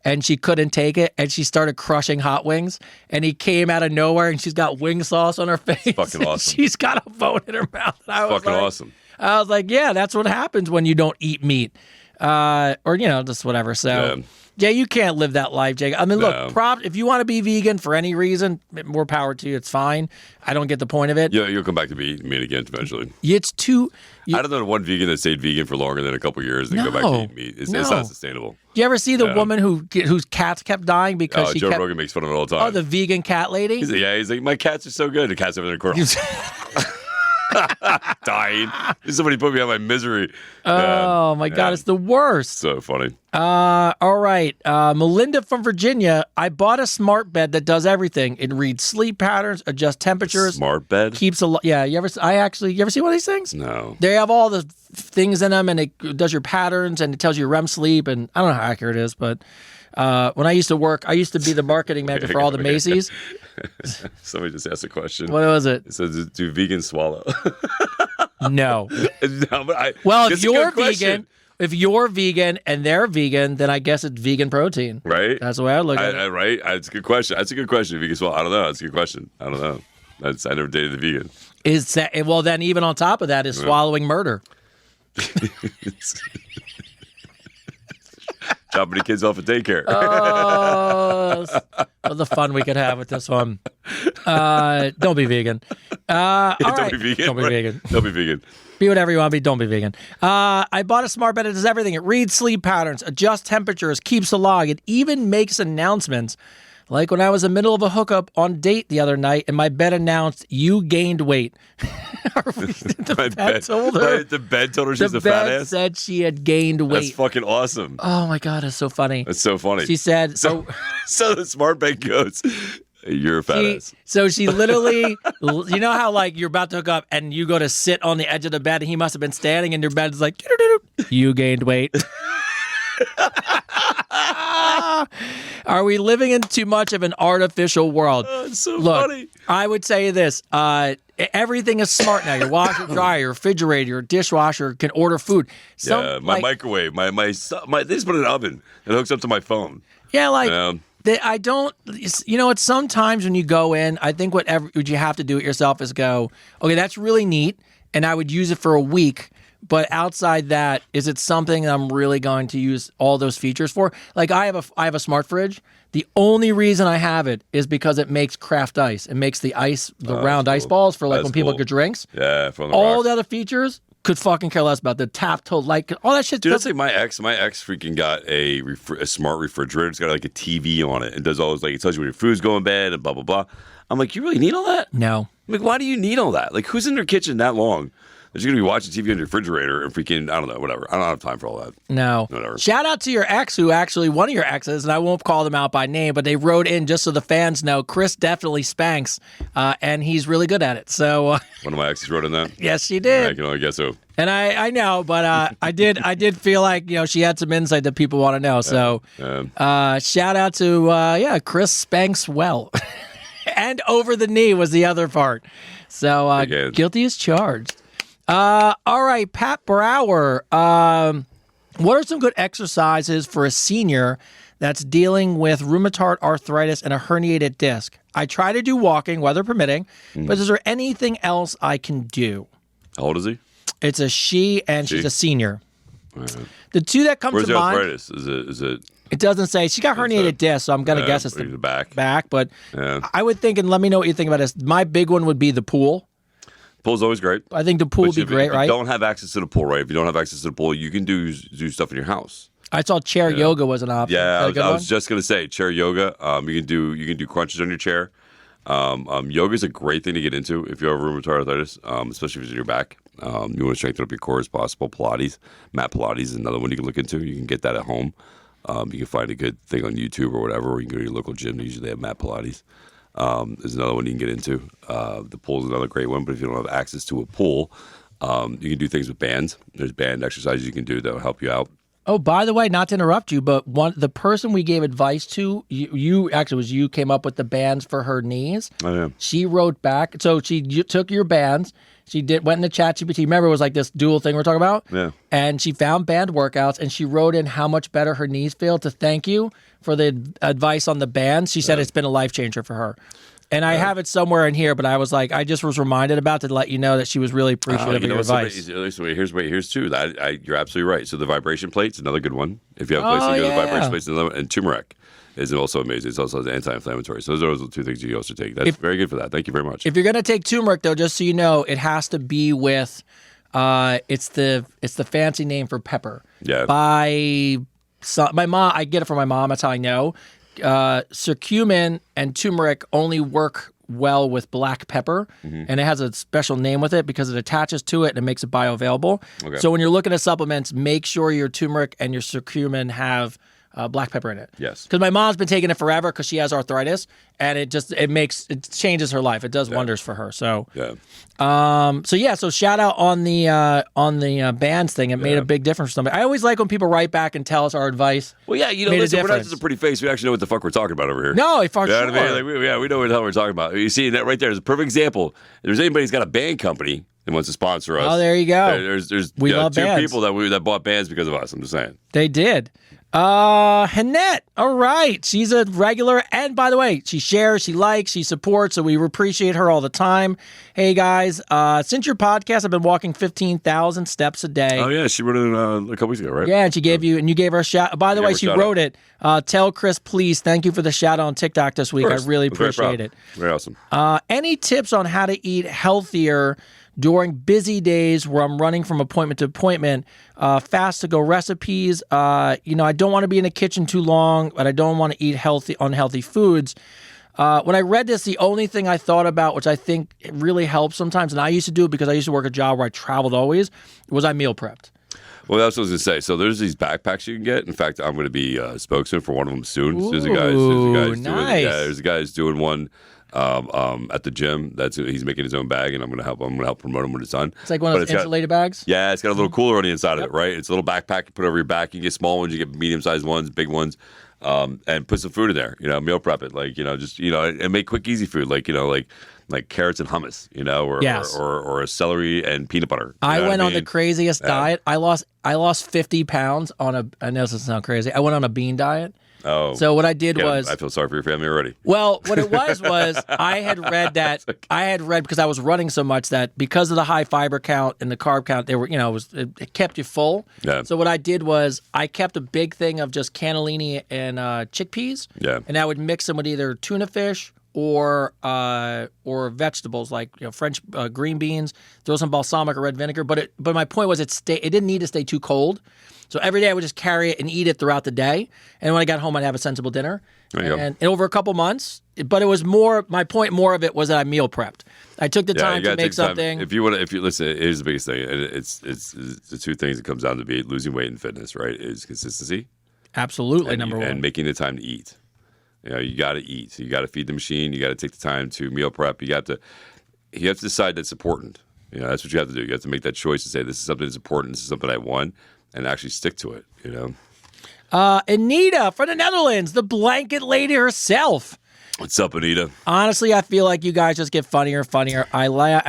and she couldn't take it, and she started crushing hot wings, and he came out of nowhere, and she's got wing sauce on her face. fucking awesome. She's got a bone in her mouth. And I was Fucking like, awesome. I was like, yeah, that's what happens when you don't eat meat, or just whatever. So. Yeah, you can't live that life, Jake. I mean, look, if you want to be vegan for any reason, more power to you. It's fine. I don't get the point of it. Yeah, you'll come back to eat meat again eventually. It's too. I don't know one vegan that stayed vegan for longer than a couple years and go back to eat meat. It's not sustainable. Do you ever see the woman whose cats kept dying because she Joe kept... Rogan makes fun of it all the time. Oh, the vegan cat lady? He's like, my cats are so good. The cat's over there crying. Dying. Somebody put me out of my misery. Oh, my God. It's the worst. So funny. All right. Melinda from Virginia. I bought a smart bed that does everything. It reads sleep patterns, adjusts temperatures. Smart bed? Keeps a... Yeah. You ever see one of these things? No. They have all the things in them, and it does your patterns, and it tells you REM sleep, and I don't know how accurate it is, but... when I used to work, I used to be the marketing manager for all the Macy's. Somebody just asked a question. What was it? It says, do vegans swallow? No. No, but if you're vegan and they're vegan, then I guess it's vegan protein. Right? That's the way I look at it. Right? That's a good question. That's a good question. If you can swallow, I don't know. That's a good question. I don't know. I never dated a vegan. Is that, well, then even on top of that is swallowing murder. Dropping the kids off at daycare. Oh, the fun we could have with this one. Don't be vegan. Don't be vegan. Don't be vegan. Don't be vegan. Be whatever you want to be. Don't be vegan. I bought a smart bed. It does everything. It reads sleep patterns, adjusts temperatures, keeps a log. It even makes announcements. Like when I was in the middle of a hookup on date the other night, and my bed announced, "You gained weight." The bed told her. The bed told her she's a fat ass? The bed said she had gained weight. That's fucking awesome. Oh, my God. It's so funny. That's so funny. She said... So the smart bed goes, you're a fat ass. So she literally... you know how, like, you're about to hook up, and you go to sit on the edge of the bed, and he must have been standing, and your bed's like, "Doo-doo-doo-doo. You gained weight." Are we living in too much of an artificial world? Oh, it's so Look, funny. I would say this. Everything is smart now. Your washer, dryer, your refrigerator, your dishwasher can order food. My microwave, my they just put an oven that hooks up to my phone. Yeah, like I don't. It's sometimes when you go in, I think what you have to do it yourself is go, okay, that's really neat, and I would use it for a week. But outside that, is it something that I'm really going to use all those features for? Like I have a smart fridge. The only reason I have it is because it makes craft ice. It makes the round ice balls for like when people get drinks. Yeah, from all the other features could fucking care less about the tap to like all that shit. Dude, that's like my ex freaking got a smart refrigerator. It's got like a TV on it and does all those, like it tells you when your food's going bad and blah blah blah. I'm like, you really need all that? No. I'm like, why do you need all that? Like, who's in their kitchen that long? That you're going to be watching TV on your refrigerator and freaking, I don't know, whatever. I don't have time for all that. No. Whatever. Shout out to your ex, who actually, one of your exes, and I won't call them out by name, but they wrote in just so the fans know, Chris definitely spanks, and he's really good at it. So one of my exes wrote in that? Yes, she did. I can only guess who. And I know, but I did feel like, she had some insight that people want to know. So shout out to, Chris spanks well. And over the knee was the other part. So guilty as charged. All right, Pat Brower. What are some good exercises for a senior that's dealing with rheumatoid arthritis and a herniated disc? I try to do walking, weather permitting, but is there anything else I can do? How old is he? It's a she, and she's a senior. The two that come Where's to the mind. arthritis? Is it? It doesn't say. She got herniated disc, so I'm gonna guess it's the back. But I would think, and let me know what you think about this. My big one would be the pool. Pool's always great. I think the pool would be great, right? If you don't have access to the pool, right? If you don't have access to the pool, you can do stuff in your house. I saw chair yoga was an option. Yeah, I was just gonna say chair yoga. You can do crunches on your chair. Yoga is a great thing to get into if you have rheumatoid arthritis, especially if it's in your back. You want to strengthen up your core as possible. Pilates, mat Pilates is another one you can look into. You can get that at home. You can find a good thing on YouTube or whatever, or you can go to your local gym. They usually have mat Pilates. There's another one you can get into. The pool is another great one, but if you don't have access to a pool, you can do things with bands. There's band exercises you can do that will help you out. Oh, by the way, not to interrupt you, but the person we gave advice to, you came up with the bands for her knees. Oh, yeah. She wrote back, so she took your bands. She went into ChatGPT. Remember, it was like this dual thing we're talking about? Yeah. And she found band workouts, and she wrote in how much better her knees feel to thank you for the advice on the bands. She said it's been a life changer for her. And I have it somewhere in here, but I was like, I just was reminded about to let you know that she was really appreciative of your advice. Here's two. You're absolutely right. So the vibration plate's another good one. If you have a place to go, the vibration plate's another one. And turmeric is also amazing. It's also anti-inflammatory. So those are the two things you can also take. That's very good for that. Thank you very much. If you're going to take turmeric, though, just so you know, it has to be with, it's the fancy name for pepper. Yeah. My mom, I get it from my mom. That's how I know. Curcumin and turmeric only work well with black pepper, and it has a special name with it because it attaches to it and it makes it bioavailable. Okay. So when you're looking at supplements, make sure your turmeric and your curcumin have black pepper in it. Yes. Because my mom's been taking it forever because she has arthritis, and it changes her life. It does wonders for her. So So shout out on the bands thing. It made a big difference for somebody. I always like when people write back and tell us our advice. Well, yeah, listen, we're not just a pretty face. We actually know what the fuck we're talking about over here. No, for sure. What I mean? We know what the hell we're talking about. You see that right there is a perfect example. If there's anybody who's got a band company that wants to sponsor us. Oh, there you go. There's we love two bands. people that bought bands because of us. I'm just saying. They did. Hannette. All right. She's a regular. And by the way, she shares, she likes, she supports. So we appreciate her all the time. Hey guys, since your podcast, I've been walking 15,000 steps a day. Oh yeah. She wrote it a couple weeks ago, right? Yeah. And you gave her a shout. By the way, she wrote it. Tell Chris, please. Thank you for the shout out on TikTok this week. I really appreciate it. Very awesome. Any tips on how to eat healthier during busy days where I'm running from appointment to appointment? Fast to go recipes. I don't want to be in the kitchen too long, but I don't want to eat unhealthy foods. When I read this, the only thing I thought about, which I think it really helps sometimes, and I used to do it because I used to work a job where I traveled always, was I meal prepped. Well, that's what I was going to say. So there's these backpacks you can get. In fact, I'm going to be spokesman for one of them soon. Ooh, there's a guy who's doing one at the gym. He's making his own bag, and I'm gonna help promote him when it's done. It's like one of those insulated bags. Yeah, it's got a little cooler on the inside of it, right? It's a little backpack you put over your back. You get small ones, you get medium-sized ones, big ones, and put some food in there. Meal prep it, and make quick, easy food, like carrots and hummus, or a celery and peanut butter. I went on the craziest diet. I lost 50 pounds on I know this doesn't sound crazy. I went on a bean diet. Oh, so what I did was I feel sorry for your family already. Well, what it was I had read because I was running so much that because of the high fiber count and the carb count, they were it kept you full. Yeah. So what I did was I kept a big thing of just cannellini and chickpeas. Yeah. And I would mix them with either tuna fish or vegetables like French green beans. Throw some balsamic or red vinegar. But my point was it didn't need to stay too cold. So every day I would just carry it and eat it throughout the day. And when I got home, I'd have a sensible dinner. And over a couple months, but it was my point more of it was that I meal prepped. I took the time to make something. If you listen, here's the biggest thing. It's the two things it comes down to be losing weight and fitness, right? Is consistency. Absolutely, number one. And making the time to eat. You got to eat. You got to feed the machine. You got to take the time to meal prep. You have to decide that's important. That's what you have to do. You have to make that choice to say, this is something that's important. This is something I want. And actually stick to it, Anita from the Netherlands, the blanket lady herself. What's up, Anita? Honestly, I feel like you guys just get funnier and funnier. I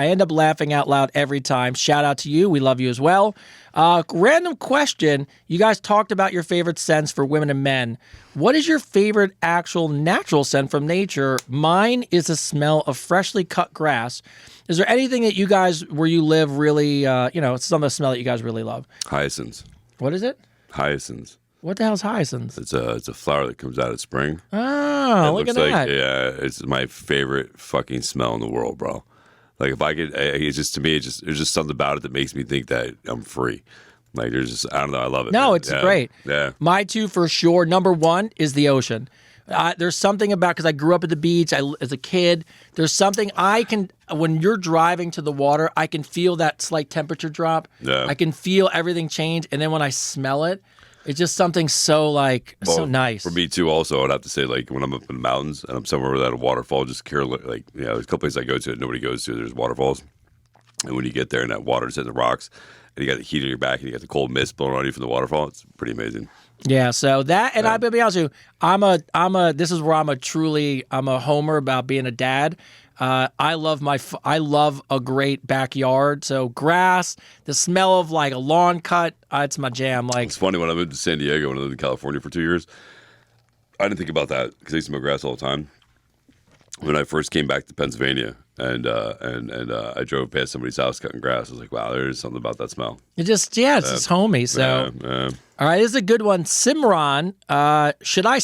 end up laughing out loud every time. Shout out to you. We love you as well. Random question. You guys talked about your favorite scents for women and men. What is your favorite actual natural scent from nature? Mine is the smell of freshly cut grass. Is there anything that you guys, where you live, really, some of the smell that you guys really love? Hyacinths. What is it? Hyacinths. What the hell is hyacinths? It's a flower that comes out of spring. Oh, look at that. Yeah, it's my favorite fucking smell in the world, bro. Like if I could, it's just, to me, there's just something about it that makes me think that I'm free. Like there's just, I don't know, I love it. No, it's great. Yeah. My two for sure. Number one is the ocean. There's something about, because I grew up at the beach as a kid, there's something when you're driving to the water, I can feel that slight temperature drop. Yeah. I can feel everything change. And then when I smell it, it's just something so nice. For me too, also, I'd have to say, when I'm up in the mountains and I'm somewhere without a waterfall, just there's a couple places I go to that nobody goes to, there's waterfalls. And when you get there and that water's hitting the rocks, and you got the heat on your back and you got the cold mist blowing on you from the waterfall, it's pretty amazing. Yeah, so that, and I'll be honest with you, this is where I'm a homer about being a dad. I love a great backyard. So grass, the smell of like a lawn cut, it's my jam. Like It's funny when I moved to San Diego when I lived in California for 2 years. I didn't think about that because I used to mow grass all the time. When I first came back to Pennsylvania and I drove past somebody's house cutting grass, I was like, wow, there's something about that smell. it's just homey. So. All right, this is a good one. Simran, should I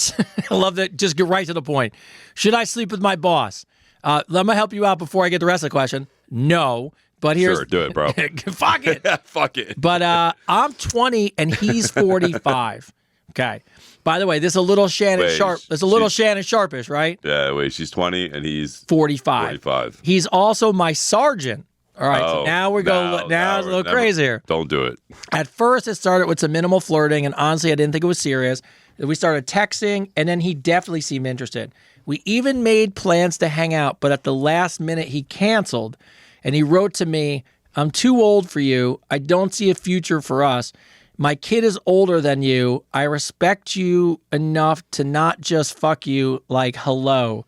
I love that. Just get right to the point. Should I sleep with my boss? Let me help you out before I get the rest of the question. No, but here's... Sure, do it, bro. Fuck it. Fuck it. But I'm 20 and he's 45. Okay. By the way, this is a little Shannon Sharp. It's a little Shannon Sharpish, right? Yeah, wait, she's 20 and he's 45. He's also my sergeant. All right, so now we're going. Now it's a little crazier. Don't do it. At first, it started with some minimal flirting, and honestly, I didn't think it was serious. We started texting, and then he definitely seemed interested. We even made plans to hang out, but at the last minute, he canceled, and he wrote to me, "I'm too old for you. I don't see a future for us. My kid is older than you. I respect you enough to not just fuck you like hello."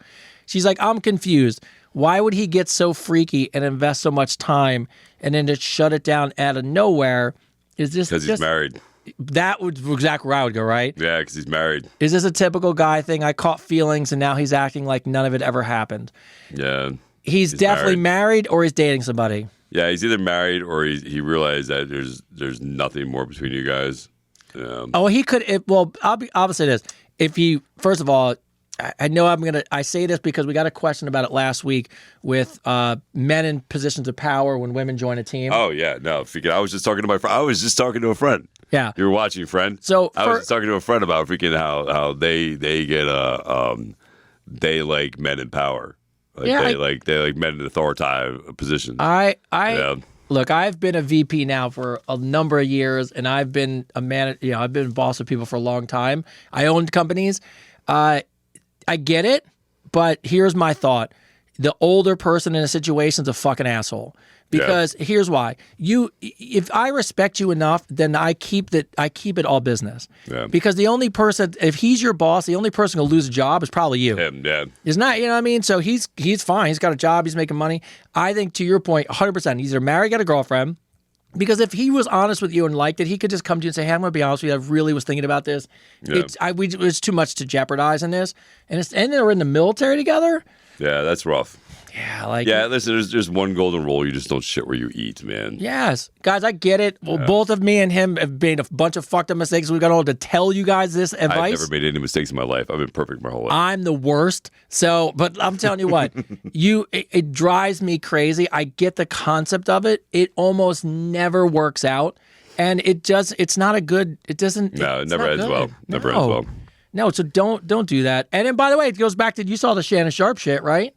She's like, "I'm confused. Why would he get so freaky and invest so much time and then just shut it down out of nowhere? Is this Because he's married. That would exactly where I would go, right? Yeah, because he's married. Is this a typical guy thing? I caught feelings and now he's acting like none of it ever happened. Yeah. He's definitely married or he's dating somebody. Yeah, he's either married or he realized that there's nothing more between you guys. Oh, he could. I'll say this. If he, first of all, I know I say this because we got a question about it last week with men in positions of power when women join a team. Oh, yeah. No, I was just talking to my friend. I was just talking to a friend. Yeah. You were watching, friend. So I was just talking to a friend about freaking how they get they like men in power. They like men in authoritative positions. Look, I've been a VP now for a number of years, and I've been a man. I've been a boss of people for a long time. I owned companies. I get it, but here's my thought. The older person in a situation is a fucking asshole. Because here's why. If I respect you enough, then I keep it all business. Yeah. Because the only person, if he's your boss, the only person who'll lose a job is probably you. Him, yeah. It's not, you know what I mean? So he's fine. He's got a job. He's making money. I think to your point, 100%, he's either married, got a girlfriend. Because if he was honest with you and liked it, he could just come to you and say, "Hey, I'm going to be honest with you. I really was thinking about this. Yeah. It's too much to jeopardize in this." And they're in the military together. Yeah, that's rough. Yeah, listen, there's one golden rule. You just don't shit where you eat, man. Yes. Guys, I get it. Well, both of me and him have made a bunch of fucked up mistakes. We've got all to tell you guys this advice. I've never made any mistakes in my life. I've been perfect my whole life. I'm the worst. So, but I'm telling you what, it drives me crazy. I get the concept of it. It almost never works out. And it's not a good, it doesn't. No, it never ends well. Never ends well. No, so don't do that. And then, by the way, it goes back to, you saw the Shannon Sharp shit, right?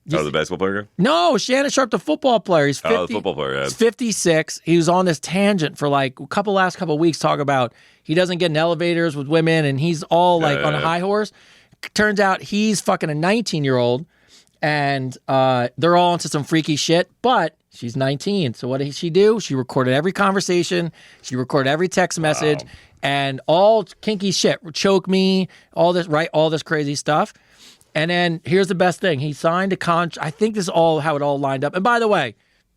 The basketball player? No, Shannon Sharp, the football player. He's 50, the football player, yeah. He's 56. He was on this tangent for like last couple of weeks talking about he doesn't get in elevators with women and he's all on a high horse. Turns out he's fucking a 19-year-old and they're all into some freaky shit, but she's 19. So what did she do? She recorded every conversation. She recorded every text message and all kinky shit. Choke me, all this crazy stuff. And then here's the best thing. He signed a contract. I think this is all how it all lined up. And by the way,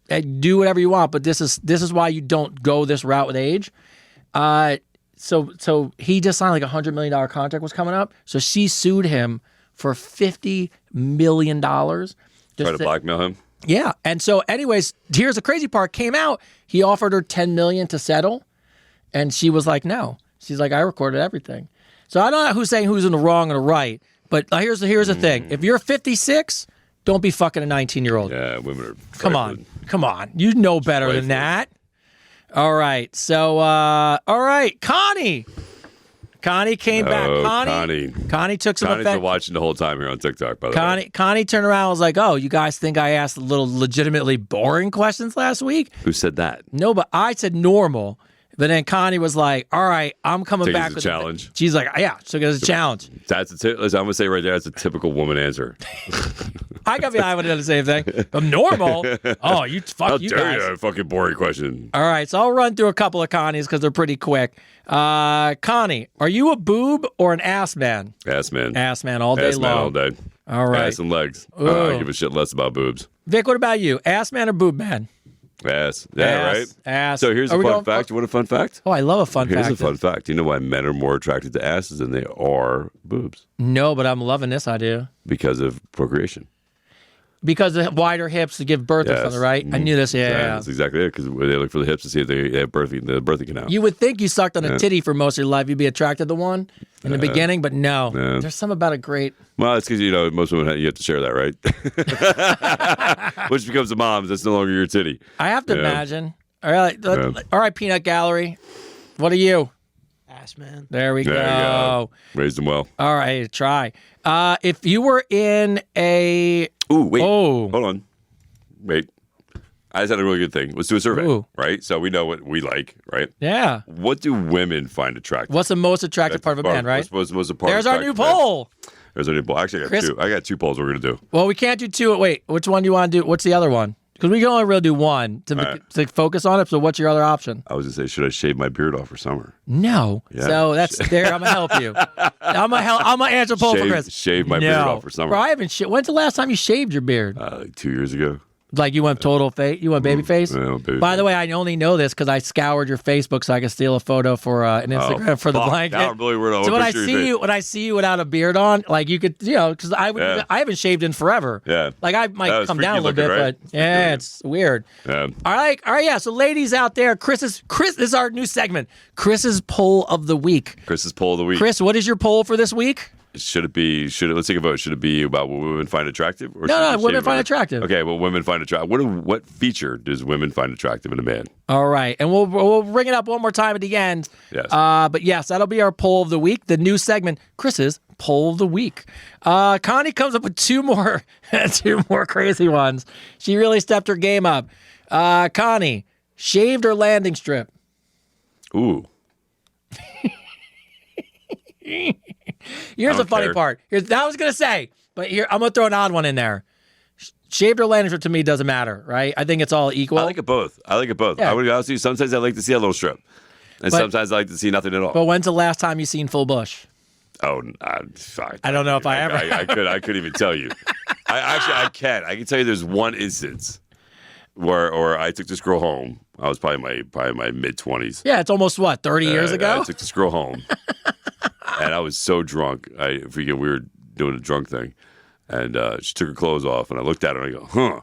do whatever you want, but this is why you don't go this route with age. So he just signed like $100 million contract was coming up. So she sued him for $50 million. Try to blackmail him? Yeah. And so anyways, here's the crazy part. Came out, he offered her $10 million to settle. And she was like, no. She's like, I recorded everything. So I don't know who's saying who's in the wrong or the right. But here's the thing. If you're 56, don't be fucking a 19-year-old. Yeah, women are Come on. You know better than that. All right. So, all right. Connie came back. Connie took some Connie's been watching the whole time here on TikTok, by the way. Connie turned around and was like, oh, you guys think I asked a little legitimately boring questions last week? Who said that? No, but I said normal. But then Connie was like, all right, I'm coming back with a challenge. She's like, yeah, so it was a challenge. Listen, I'm going to say right there, that's a typical woman answer. I got behind with the same thing. I'm normal. Oh, you fuck How you dare guys. you, a fucking boring question. All right, so I'll run through a couple of Connies because they're pretty quick. Connie, are you a boob or an ass man? Ass man. Ass man all day long. Ass man all day. All right. Ass and legs. I Ooh. give a shit less about boobs. Vic, what about you? Ass man or boob man? Ass. Yeah, Ass, right? ass. So here's Are a we fun going- fact. You want a fun fact? Oh, I love a fun Here's fact. a fun fact. You know why men are more attracted to asses than they are boobs? No, but I'm loving this idea. Because of procreation. Because the wider hips to give birth or Yes. something, right? I knew this. Yeah, yeah. That's exactly it. Because they look for the hips to see if they have the birthing canal. You would think you sucked on a titty for most of your life. You'd be attracted to one in the beginning, but no. Yeah. There's something about a great. Well, it's because, most women, you have to share that, right? Which becomes a mom's. That's no longer your titty. I have to Yeah. imagine. All right, all right, Peanut Gallery. What are you? Ass man. There we There you go. go. Raised them well. All right, try. If you were in a. Ooh, wait. Oh. Hold on. Wait. I just had a really good thing. Let's do a survey, Ooh. right? So we know what we like, right? Yeah. What do women find attractive? What's the most attractive part of a man, right? What's the part There's our new poll. There's our new poll. Actually, Chris- I got two polls we're going to do. Well, we can't do two. Wait, which one do you want to do? What's the other one? Because we can only really do one right. to focus on it. So what's your other option? I was going to say, should I shave my beard off for summer? No. Yeah. So that's there. I'm gonna help you. I'm gonna answer poll for Chris. Shave my beard off for summer. Bro, I haven't. When's the last time you shaved your beard? Like 2 years ago. Like you went total face. You went baby face. Yeah, baby By the face. way, I only know this because I scoured your Facebook so I could steal a photo for an Instagram for the fuck. blanket. Now I'm really worried about So what when I picture you see take. you, without a beard on, like you could, because I haven't shaved in forever. Yeah. Like I That might was come down a freaky little bit, looking, right? but yeah, it's weird. Yeah. All right, yeah. So ladies out there, Chris. This is our new segment, Chris's poll of the week. Chris's poll of the week. Chris, what is your poll for this week? Let's take a vote. Should it be about what women find attractive? Or No, should it be women shaving find it? attractive. Okay, well, women find attractive. What feature does women find attractive in a man? All right, and we'll bring it up one more time at the end. Yes. But yes, that'll be our poll of the week, the new segment, Chris's poll of the week. Connie comes up with two more crazy ones. She really stepped her game up. Connie, shaved or landing strip? Ooh. Here's the don't funny care. part. That I was gonna say, but here I'm gonna throw an odd one in there. Shaved or landing strip to me doesn't matter, right? I think it's all equal. I like it both. Yeah. I would be honest with you. Sometimes I like to see a little strip. And sometimes I like to see nothing at all. But when's the last time you seen full bush? Oh, I don't know if I ever. I couldn't even tell you. I can. I can tell you there's one instance where I took this girl home. I was probably my mid-20s. Yeah, it's almost 30 years ago? I took this girl home, and I was so drunk. I forget we were doing a drunk thing, and she took her clothes off, and I looked at her and I go, huh?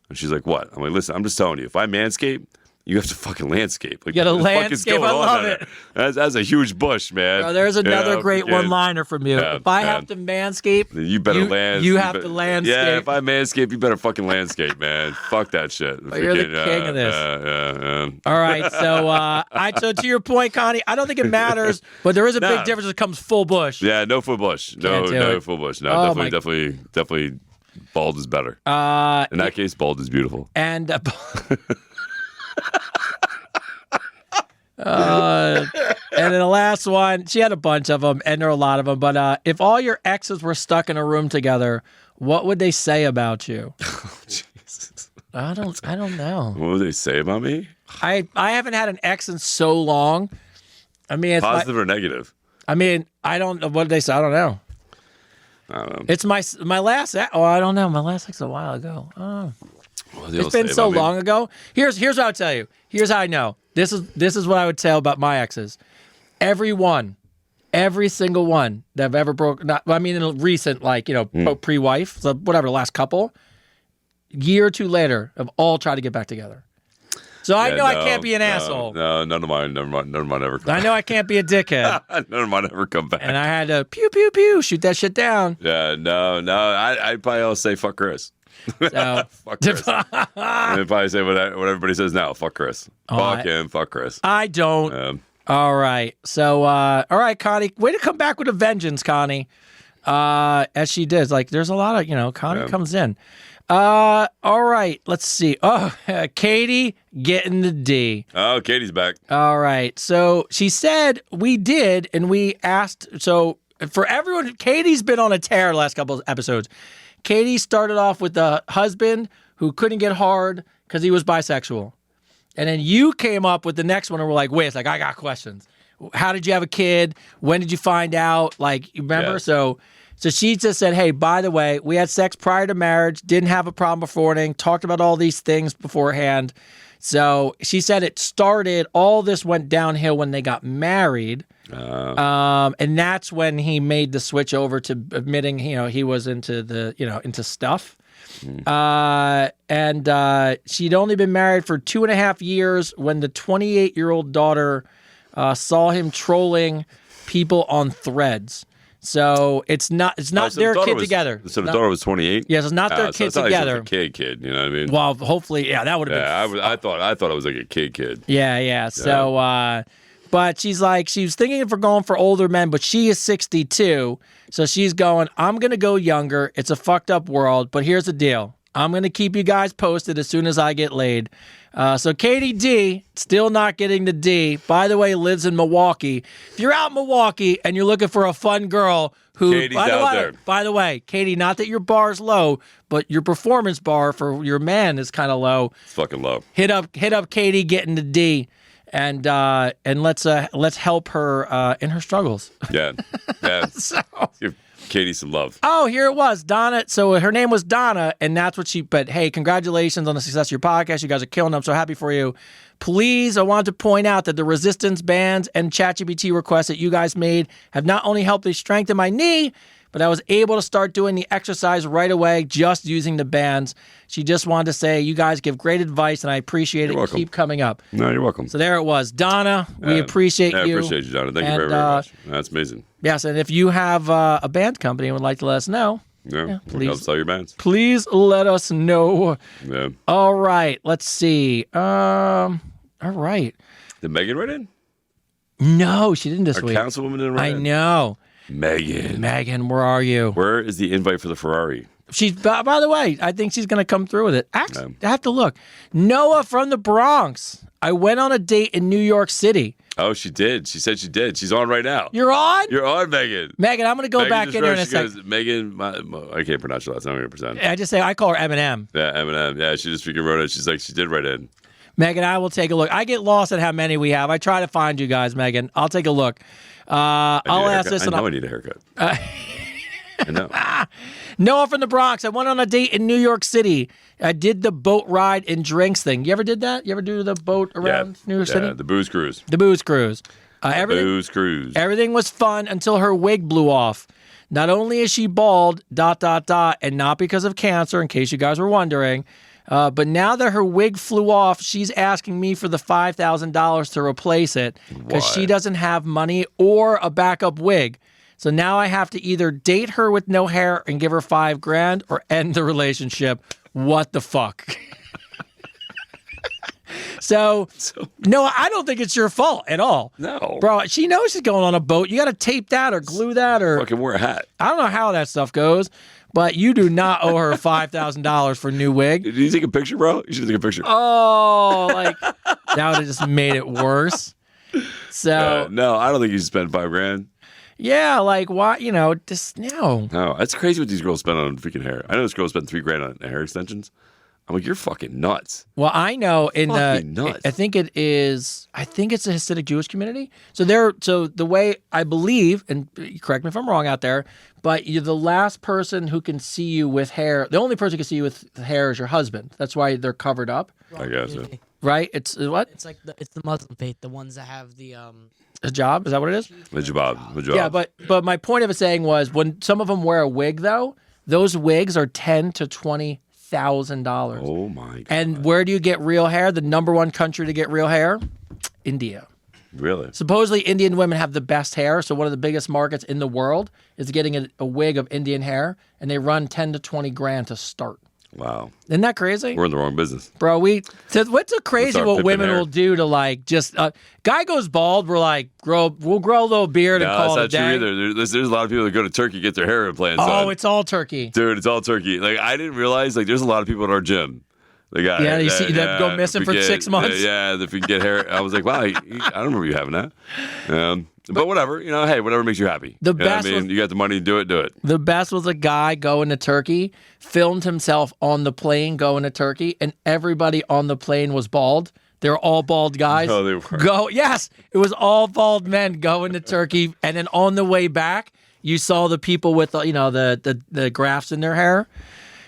And she's like, what? I'm like, listen, I'm just telling you, if I manscape, you have to fucking landscape. Like, You gotta what the fuck is landscape. going I on love down it. there? That's a huge bush, man. Oh, there's another You know, great freaking- one-liner from you. Yeah, if I yeah. have to manscape, Then you better land. You have be- to landscape. Yeah, if I manscape, you better fucking landscape, man. Fuck that shit. you're the Freaking, king of this. Yeah. All right, so to your point, Connie, I don't think it matters, but there is a big No. difference when it comes full bush. Yeah, no full bush. Can't do No it. full bush. No, Oh, definitely bald is better. In that case, bald is beautiful. And and then the last one, she had a bunch of them, and there are a lot of them. But if all your exes were stuck in a room together, what would they say about you? Jesus. I don't know. What would they say about me? I haven't had an ex in so long. I mean, it's Positive or negative? I don't know. What did they say? I don't know. I don't know. It's my last. Oh, I don't know. My last ex a while ago. Oh. What would they all It's been say so about me? long ago. Here's what I'll tell you. Here's how I know. This is what I would tell about my exes. Every single one that I've ever broken. In a recent, pre-wife, so whatever, the last couple, year or two later, have all tried to get back together. So I know I can't be an asshole. No, none of mine ever come I know I can't be a dickhead. None of mine ever come back. And I had to pew pew pew shoot that shit down. Yeah, no. I'd probably all say fuck Chris. So Fuck Chris. And I'd probably say what everybody says now. Fuck Chris. Fuck him. Fuck Chris. I don't. All right. So, all right, Connie. Way to come back with a vengeance, Connie. As she did. Like, there's a lot of, Connie comes in. All right. Let's see. Oh, Katie getting the D. Oh, Katie's back. All right. So she said we did, and we asked. So for everyone, Katie's been on a tear the last couple of episodes. Katie started off with a husband who couldn't get hard because he was bisexual. And then you came up with the next one and were like, wait, it's like, I got questions. How did you have a kid? When did you find out? Like, you remember? Yeah. So So she just said, hey, by the way, we had sex prior to marriage, didn't have a problem beforehand, talked about all these things beforehand. So she said all this went downhill when they got married. And that's when he made the switch over to admitting, he was into stuff. And she'd only been married for 2.5 years when the 28-year-old daughter saw him trolling people on Threads. So it's not their kid together. So the daughter was 28. Yes, it's not their kid together. Like a kid. You know what I mean? Well, hopefully, that would have been. I thought it was like a kid. Yeah. So, but she was thinking of going for older men, but she is 62, so she's going. I'm gonna go younger. It's a fucked up world, but here's the deal. I'm gonna keep you guys posted as soon as I get laid. So Katie D, still not getting the D, by the way, lives in Milwaukee. If you're out in Milwaukee and you're looking for a fun girl who, Katie's out there. By the way, Katie, not that your bar's low, but your performance bar for your man is kind of low. It's fucking low. Hit up Katie getting the D, and let's help her in her struggles. Yeah. So. Give Katie some love. Oh, here it was. Donna. So her name was Donna, and that's what but hey, congratulations on the success of your podcast. You guys are killing it. I'm so happy for you. Please, I want to point out that the resistance bands and ChatGPT requests that you guys made have not only helped me strengthen my knee, but I was able to start doing the exercise right away just using the bands. She just wanted to say, you guys give great advice, and I appreciate it. Welcome. Keep coming up. No, you're welcome. So there it was. Donna, we appreciate you. I appreciate you, Donna. Thank you very, very much. That's amazing. Yes, and if you have a band company and would like to let us know, please help sell your bands. Please let us know. Yeah. All right. Let's see. All right. Did Megan write in? No, she didn't this Our week. councilwoman didn't write in? I know. Megan, where are you? Where is the invite for the Ferrari? She's, by the way, I think she's going to come through with it. Actually, I have to look. Noah from the Bronx. I went on a date in New York City. Oh, she did. She said she did. She's on right now. You're on? You're on, Megan. Megan, I'm going to go back in there in a second. Megan, I can't pronounce her last name 100%. I just say, I call her Eminem. Yeah, Eminem. Yeah, she just freaking wrote it. She's like, she did write in. Megan, I will take a look. I get lost at how many we have. I try to find you guys, Megan. I'll take a look. I'll ask this. I need a haircut. I know. Noah from the Bronx. I went on a date in New York City. I did the boat ride and drinks thing. You ever did that? You ever do the boat around New York City? Yeah, the booze cruise. The booze cruise. Booze cruise. Everything was fun until her wig blew off. Not only is she bald, ... and not because of cancer, in case you guys were wondering, but now that her wig flew off, she's asking me for the $5,000 to replace it because she doesn't have money or a backup wig. So now I have to either date her with no hair and give her $5,000 or end the relationship. What the fuck? So, no, I don't think it's your fault at all. No. Bro, she knows she's going on a boat. You got to tape that or glue that or... Fucking wear a hat. I don't know how that stuff goes, but you do not owe her $5,000 for a new wig. Did you take a picture, bro? You should take a picture. Oh, like, that would have just made it worse. So... no, I don't think you should spend $5,000. Yeah, like, why, just, no. No, that's crazy what these girls spend on freaking hair. I know this girl spent $3,000 on hair extensions. I'm like, you're fucking nuts. Well, I know nuts. I think it's a Hasidic Jewish community. So the way I believe, and correct me if I'm wrong out there, but you're the last person who can see you with hair. The only person who can see you with hair is your husband. That's why they're covered up. I guess. Yeah. Right? It's what? It's like it's the Muslim faith, the ones that have the hijab. Is that what it is? Hijab. Yeah, but my point of it saying was when some of them wear a wig though, those wigs are $10,000 to $20,000. Oh my god! And where do you get real hair? The number one country to get real hair, India. Really? Supposedly Indian women have the best hair, so one of the biggest markets in the world is getting a wig of Indian hair, and they run $10,000 to $20,000 to start. Wow. Isn't that crazy? We're in the wrong business. Bro, what's so crazy what women hair. will do to like just guy goes bald, we're like we'll grow a little beard and call it a day. That's not true either. There's a lot of people that go to Turkey get their hair implants. It's all turkey. Dude, it's all turkey. Like I didn't realize there's a lot of people at our gym. They got you see them go missing for 6 months. Yeah, if you can get hair. I was like, wow, I don't remember you having that. But whatever, hey, whatever makes you happy. The best you got the money to do it, do it. The best was a guy going to Turkey, filmed himself on the plane going to Turkey, and everybody on the plane was bald. They were all bald guys. No, they were. Yes, it was all bald men going to Turkey, and then on the way back, you saw the people with the grafts in their hair.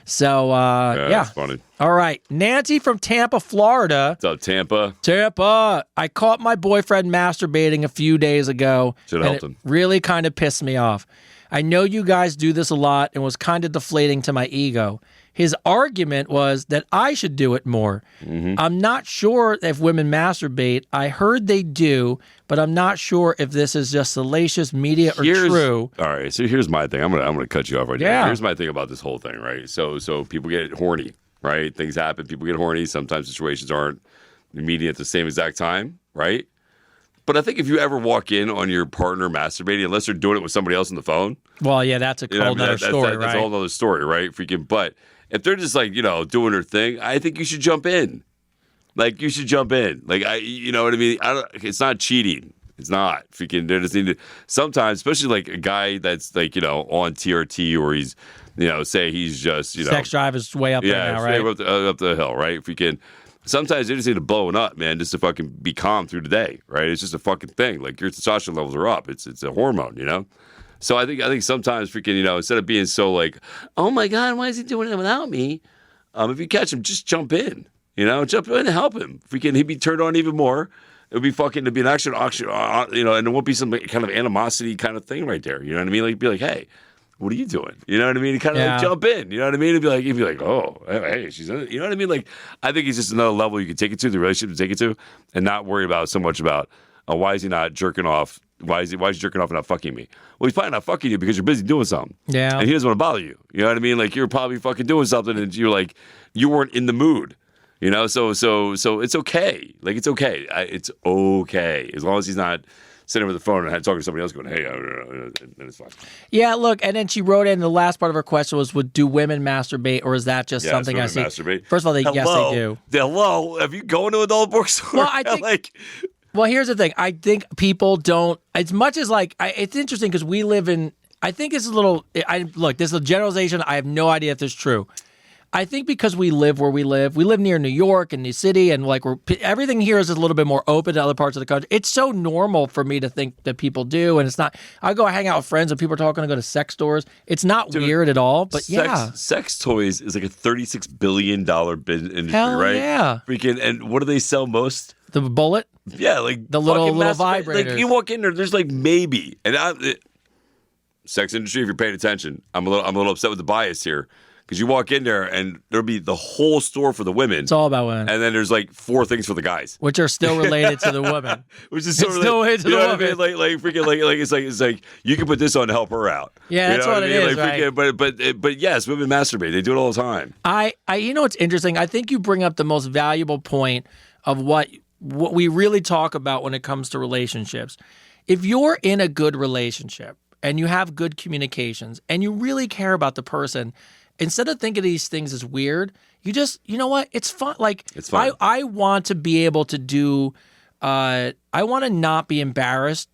So yeah, that's funny. All right, Nancy from Tampa, Florida. What's up, Tampa? Tampa. I caught my boyfriend masturbating a few days ago. Should have helped him. Really kind of pissed me off. I know you guys do this a lot and was kind of deflating to my ego. His argument was that I should do it more. Mm-hmm. I'm not sure if women masturbate. I heard they do, but I'm not sure if this is just salacious media or true. All right, so here's my thing. I'm gonna cut you off right Yeah. now. Here's my thing about this whole thing, right? So people get horny, right? Things happen. People get horny. Sometimes situations aren't immediate at the same exact time, right? But I think if you ever walk in on your partner masturbating, unless they're doing it with somebody else on the phone, Well, yeah, that's a whole other story, right? That's a whole other story, right? Freaking, but if they're just like, doing their thing, I think you should jump in. Like, you should jump in. Like, you know what I mean? It's not cheating. It's not. Freaking, they just need to, sometimes, especially like a guy that's like, on TRT or he's, say he's just, Sex drive is way up there now, right? Up the hill, right? Freaking, sometimes they just need to blow it up, man, just to fucking be calm through the day, right? It's just a fucking thing. Like, your testosterone levels are up. It's a hormone, So I think sometimes freaking, instead of being so like, oh my God, why is he doing it without me? If you catch him, just jump in. Jump in and help him. Freaking, he'd be turned on even more. It would be fucking, it'd be an action, and it won't be some kind of animosity kind of thing right there. You know what I mean? Like, be like, hey, what are you doing? You know what I mean? Kind of like jump in. You know what I mean? It'd be like, oh, hey, she's in it. You know what I mean? Like, I think it's just another level you can take it to, the relationship to take it to, and not worry about so much about why is he not jerking off. Why is he jerking off and not fucking me? Well, he's probably not fucking you because you're busy doing something. Yeah. And he doesn't want to bother you. You know what I mean? Like, you're probably fucking doing something and you're like, you weren't in the mood. So it's okay. Like, it's okay. It's okay. As long as he's not sitting over the phone and talking to somebody else going, hey, and it's fine. Yeah, look, and then she wrote in, the last part of her question was, do women masturbate, or is that just something I see? Masturbate. First of all, yes, they do. Hello? Have you gone to an adult bookstore? Well, I think... Well, here's the thing. I think people don't, as much as it's interesting because we live in, I think it's a little, look, this is a generalization. I have no idea if this is true. I think because we live where we live near New York and New City, and everything here is a little bit more open to other parts of the country. It's so normal for me to think that people do, and it's not. I go hang out with friends and people are talking to go to sex stores. It's not weird at all, but sex toys is like a $36 billion industry, Hell right? Yeah. Freaking, and what do they sell most? The bullet? Yeah, like the little vibrators. Like, you walk in there's like maybe, and sex industry. If you're paying attention, I'm a little upset with the bias here. Because you walk in there and there'll be the whole store for the women. It's all about women. And then there's like 4 things for the guys. Which are still related to the woman. Which is still related to the woman. I mean? Like freaking like it's like you can put this on to help her out. Yeah, that's what it is, like, right? Freaking, but yes, women masturbate. They do it all the time. I what's interesting? I think you bring up the most valuable point of what we really talk about when it comes to relationships. If you're in a good relationship and you have good communications and you really care about the person, instead of thinking of these things as weird, you know what? It's fun. Like, it's fun. I want to be able to do, I want to not be embarrassed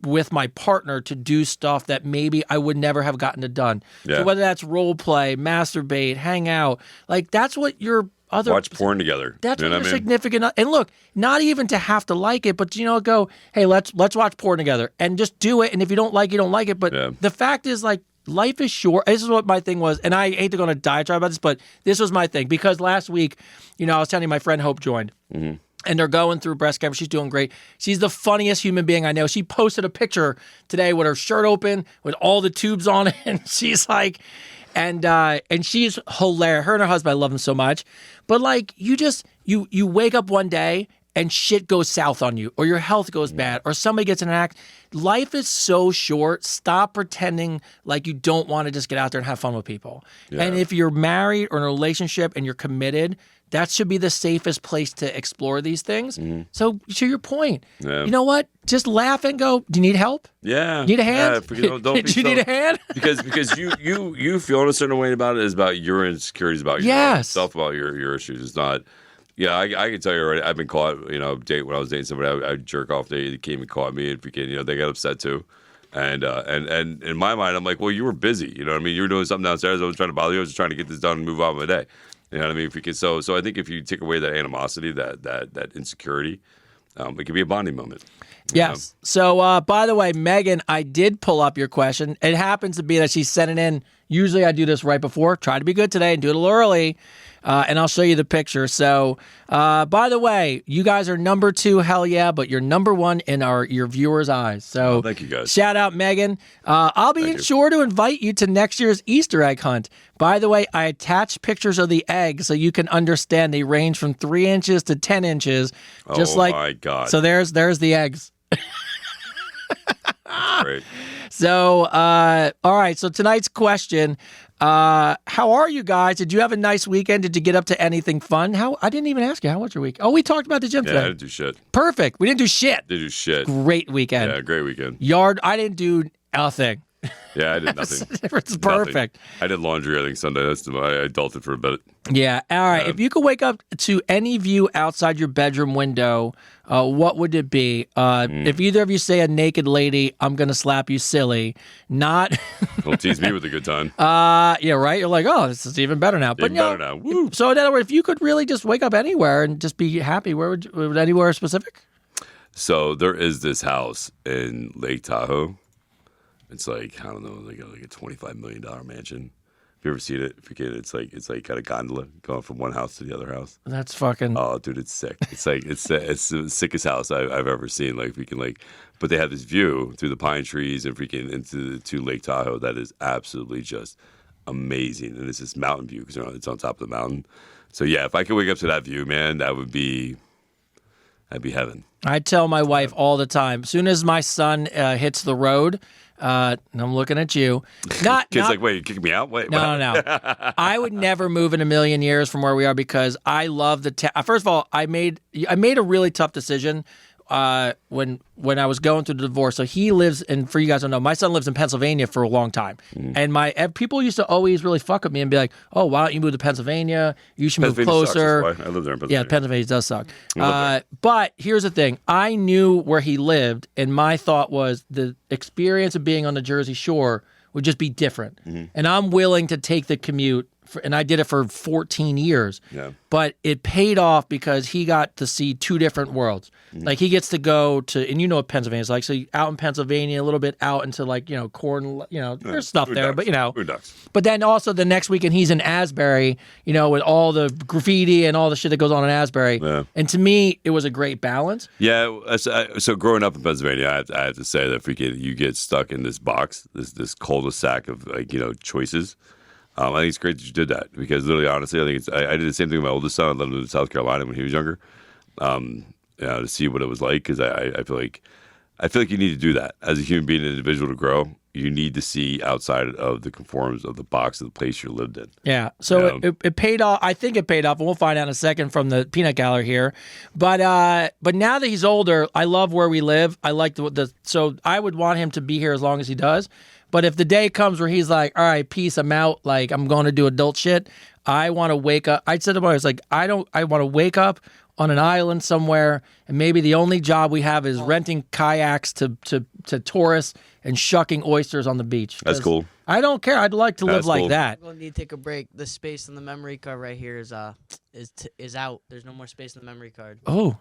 with my partner to do stuff that maybe I would never have gotten it done. Yeah. So whether that's role play, masturbate, hang out, like that's what your other... Watch porn together. That's what your significant... And look, not even to have to like it, but, go, hey, let's watch porn together and just do it. And if you don't like it, you don't like it. But the fact is, like, life is short. This is what my thing was. And I hate to go on a diatribe about this, but this was my thing. Because last week, I was telling you my friend Hope joined. Mm-hmm. And they're going through breast cancer. She's doing great. She's the funniest human being I know. She posted a picture today with her shirt open, with all the tubes on it. And she's like, and she's hilarious. Her and her husband, I love them so much. But like, you wake up one day and shit goes south on you, or your health goes bad, or somebody gets in an act. Life is so short. Stop pretending like you don't want to just get out there and have fun with people. Yeah. And if you're married or in a relationship and you're committed, that should be the safest place to explore these things. Mm-hmm. So to your point, you know what? Just laugh and go, do you need help? Yeah. Need a hand? Don't do you need a hand? because you feel a certain way about it is about your insecurities, about yourself, about your issues. It's not... Yeah, I can tell you already. I've been caught, when I was dating somebody, I'd jerk off. They came and caught me, and freaking, they got upset too. And in my mind, I'm like, well, you were busy. You know what I mean? You were doing something downstairs. I was trying to bother you. I was just trying to get this done and move on with my day. You know what I mean? Because so I think if you take away that animosity, that insecurity, it could be a bonding moment. Yes. So, by the way, Megan, I did pull up your question. It happens to be that she sent it in. Usually I do this right before. Try to be good today and do it a little early. And I'll show you the picture. So, by the way, you guys are number 2, hell yeah, but you're number 1 in your viewers' eyes. So, thank you, guys. Shout out, Megan. I'll be sure to invite you to next year's Easter egg hunt. By the way, I attached pictures of the eggs so you can understand they range from 3 inches to 10 inches. Just like, my God. So there's the eggs. Great. So, all right. So tonight's question, how are you guys? Did you have a nice weekend? Did you get up to anything fun? I didn't even ask you. How was your week? Oh, we talked about the gym Yeah, I today. didn't do shit. Perfect. We didn't do shit. Didn't do shit. Great weekend. Yeah, great weekend. Yard, I didn't do a thing. Yeah, I did nothing. It's perfect. Nothing. I did laundry, I think, Sunday. I adulted for a bit. Yeah. All right. If you could wake up to any view outside your bedroom window, what would it be? If either of you say a naked lady, I'm going to slap you silly. Not. Don't tease me with a good time. Yeah, right? You're like, oh, this is even better now. But Even better now. Woo. So in other words, if you could really just wake up anywhere and just be happy, where would anywhere specific? So there is this house in Lake Tahoe. It's like, I don't know, like a $25 million mansion. Have you ever seen it? If you can, it's like got a gondola going from one house to the other house. That's fucking. Oh, dude, it's sick. It's like it's the sickest house I've ever seen. Like we can but they have this view through the pine trees and freaking into Lake Tahoe that is absolutely just amazing. And it's this mountain view because it's on top of the mountain. So yeah, if I could wake up to that view, man, that'd be heaven. I tell my wife all the time, as soon as my son hits the road, and I'm looking at you. Kid's like, wait, you kicking me out? Wait, no. I would never move in a million years from where we are because I love first of all, I made a really tough decision when I was going through the divorce. So he lives, and for you guys who don't know, my son lives in Pennsylvania for a long time. And people used to always really fuck with me and be like, oh, why don't you move to Pennsylvania? You should move closer. Sucks, I live there in Pennsylvania. Yeah, Pennsylvania does suck. But here's the thing. I knew where he lived, and my thought was the experience of being on the Jersey Shore would just be different. And I'm willing to take the commute, and I did it for 14 years. Yeah. But it paid off because he got to see 2 different worlds. Like he gets to go to, and you know what Pennsylvania's like. So out in Pennsylvania, a little bit out into corn, there's stuff there, but But then also the next weekend he's in Asbury, with all the graffiti and all the shit that goes on in Asbury. Yeah. And to me, it was a great balance. Yeah. So growing up in Pennsylvania, I have to say that you get stuck in this box, this cul-de-sac of choices. I think it's great that you did that because literally, honestly, I think I did the same thing with my oldest son. I let him move to South Carolina when he was younger, to see what it was like. Because I feel like you need to do that as a human being, an individual to grow. You need to see outside of the conforms of the box of the place you lived in. Yeah. So it paid off. I think it paid off, and we'll find out in a second from the peanut gallery here. But now that he's older, I love where we live. I like so I would want him to be here as long as he does. But if the day comes where he's like, all right, peace, I'm out, like I'm going to do adult shit, I want to wake up. I said to him, I was like, I want to wake up on an island somewhere, and maybe the only job we have is renting kayaks to tourists and shucking oysters on the beach. That's cool. I don't care. I'd like to live like that. We're going to need to take a break. The space in the memory card right here is out. There's no more space in the memory card. Oh.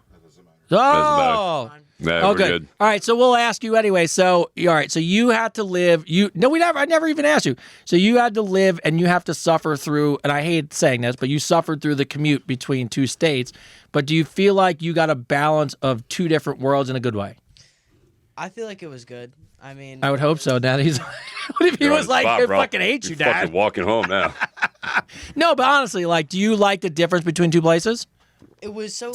Oh. Yeah, okay. We're good. All right. So we'll ask you anyway. So, all right. So you had to live. I never even asked you. So you had to live and you have to suffer through, and I hate saying this, but you suffered through the commute between 2 states. But do you feel like you got a balance of 2 different worlds in a good way? I feel like it was good. I mean, I would hope so. Now that he's, what if he was like, I fucking hate you, Dad? Fucking walking home now. No, but honestly, like, do you like the difference between 2 places? It was so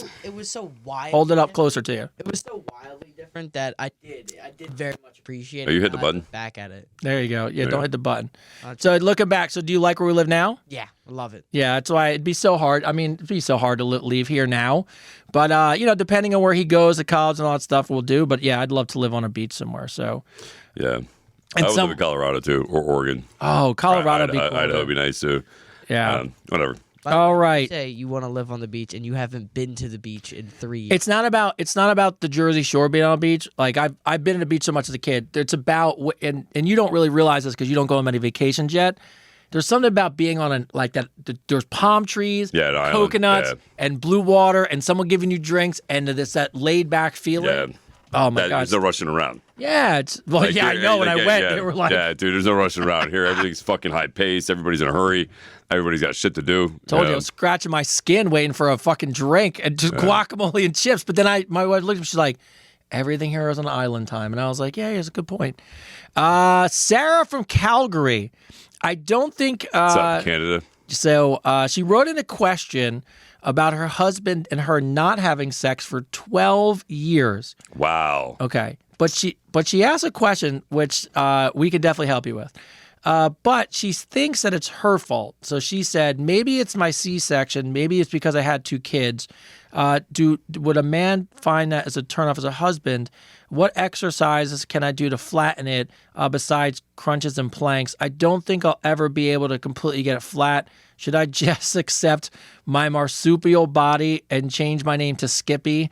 wild. Hold it up closer to you. It was so wildly different that I did very much appreciate it. Oh, you hit the button? Back at it. There you go. Yeah, don't hit the button. So looking back, so do you like where we live now? Yeah, I love it. Yeah, that's why it'd be so hard. I mean, it'd be so hard to leave here now. But, depending on where he goes to college and all that stuff, we'll do. But, yeah, I'd love to live on a beach somewhere. So, yeah. I would live in Colorado, too, or Oregon. Oh, Colorado would be cool. Idaho would be nice, too. Yeah. Whatever. All right. Say you want to live on the beach and you haven't been to the beach in 3 years. It's not about the Jersey Shore being on a beach. Like I've been to the beach so much as a kid. It's about and you don't really realize this because you don't go on many vacations yet. There's something about being on there's palm trees, coconuts, and blue water, and someone giving you drinks, and that laid back feeling. Yeah. Oh my god. There's no rushing around. Yeah, I know. When I went, yeah, they were like, yeah, dude, there's no rushing around here. Everything's fucking high pace. Everybody's in a hurry. Everybody's got shit to do. told you, I was scratching my skin waiting for a fucking drink and just guacamole and chips. But then my wife looked at me, she's like, everything here is on island time. And I was like, yeah, that's a good point. Sarah from Calgary. I don't think... What's up, Canada? So she wrote in a question about her husband and her not having sex for 12 years. Wow. Okay. But she asked a question which we could definitely help you with. But she thinks that it's her fault. So she said, maybe it's my C-section. Maybe it's because I had 2 kids. Would a man find that as a turnoff as a husband? What exercises can I do to flatten it besides crunches and planks? I don't think I'll ever be able to completely get it flat. Should I just accept my marsupial body and change my name to Skippy?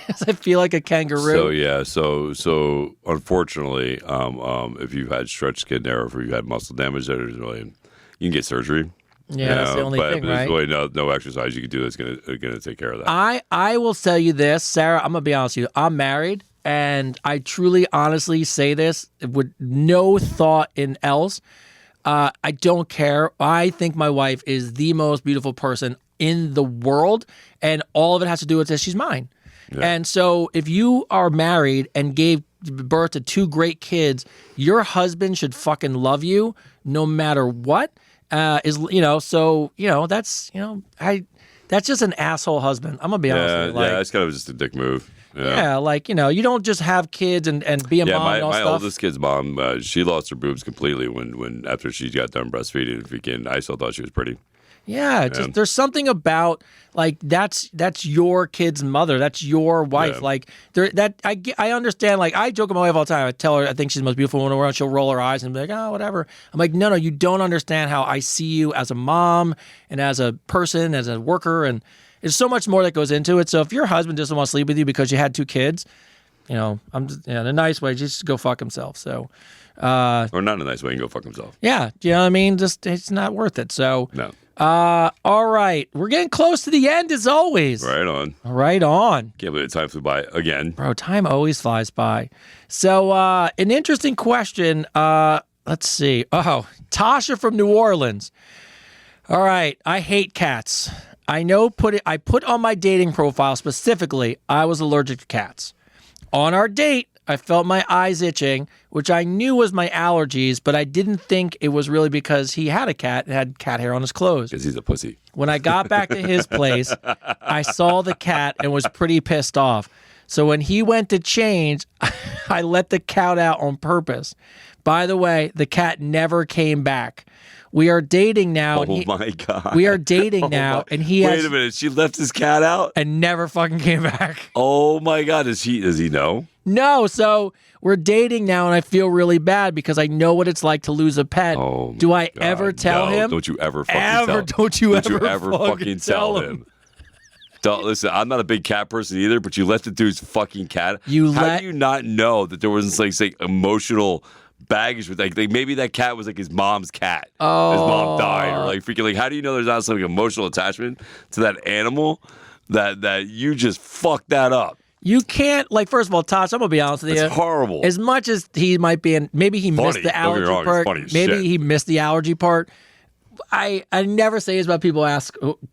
Because I feel like a kangaroo. So unfortunately, if you've had stretched skin there, or if you've had muscle damage, you can get surgery. Yeah, that's the only thing, but there's right? really no exercise you can do that's gonna take care of that. I will tell you this, Sarah. I'm gonna be honest with you. I'm married, and I truly, honestly say this with no thought in else. I don't care. I think my wife is the most beautiful person in the world, and all of it has to do with this. She's mine. Yeah. And so if you are married and gave birth to 2 great kids, your husband should fucking love you no matter what. That's just an asshole husband. I'm gonna be honest with you. Yeah, it's kind of just a dick move. Yeah, you don't just have kids and be a mom and all my stuff. oldest kid's mom, she lost her boobs completely when after she got done breastfeeding. I still thought she was pretty. Yeah, just there's something about that's your kid's mother. That's your wife. Yeah. I understand. I joke with my wife all the time. I tell her I think she's the most beautiful woman in the world. She'll roll her eyes and be like, oh, whatever. I'm like, no, you don't understand how I see you as a mom and as a person, as a worker, and there's so much more that goes into it. So if your husband doesn't want to sleep with you because you had 2 kids, in a nice way, just go fuck himself. So, or not in a nice way, he can go fuck himself. Yeah, you know what I mean? Just it's not worth it. So no. All right. We're getting close to the end as always. Right on. Right on. Can't believe the time flew by again. Bro, time always flies by. So, an interesting question. Let's see. Oh, Tasha from New Orleans. All right. I hate cats. I put on my dating profile specifically, I was allergic to cats. On our date, I felt my eyes itching, which I knew was my allergies, but I didn't think it was really because he had a cat and had cat hair on his clothes. Because he's a pussy. When I got back to his place, I saw the cat and was pretty pissed off. So when he went to change, I let the cat out on purpose. By the way, the cat never came back. We are dating now. Oh my God. We are dating now, and he Wait a minute. She left his cat out? And never fucking came back. Oh my God. Does he know? No, so we're dating now, and I feel really bad because I know what it's like to lose a pet. Oh, do I ever tell him? Don't you ever fucking tell him. Don't you ever fucking tell him. Listen, I'm not a big cat person either, but you let the dude's fucking cat. How do you not know that there wasn't like emotional baggage with like maybe that cat was like his mom's cat? Oh. His mom died, or like freaking like how do you know there's not some emotional attachment to that animal that you just fucked that up? You can't, first of all, Tosh, I'm going to be honest with you. It's horrible. As much as he might be maybe he missed the allergy part. Maybe he missed the allergy part. I never say this about people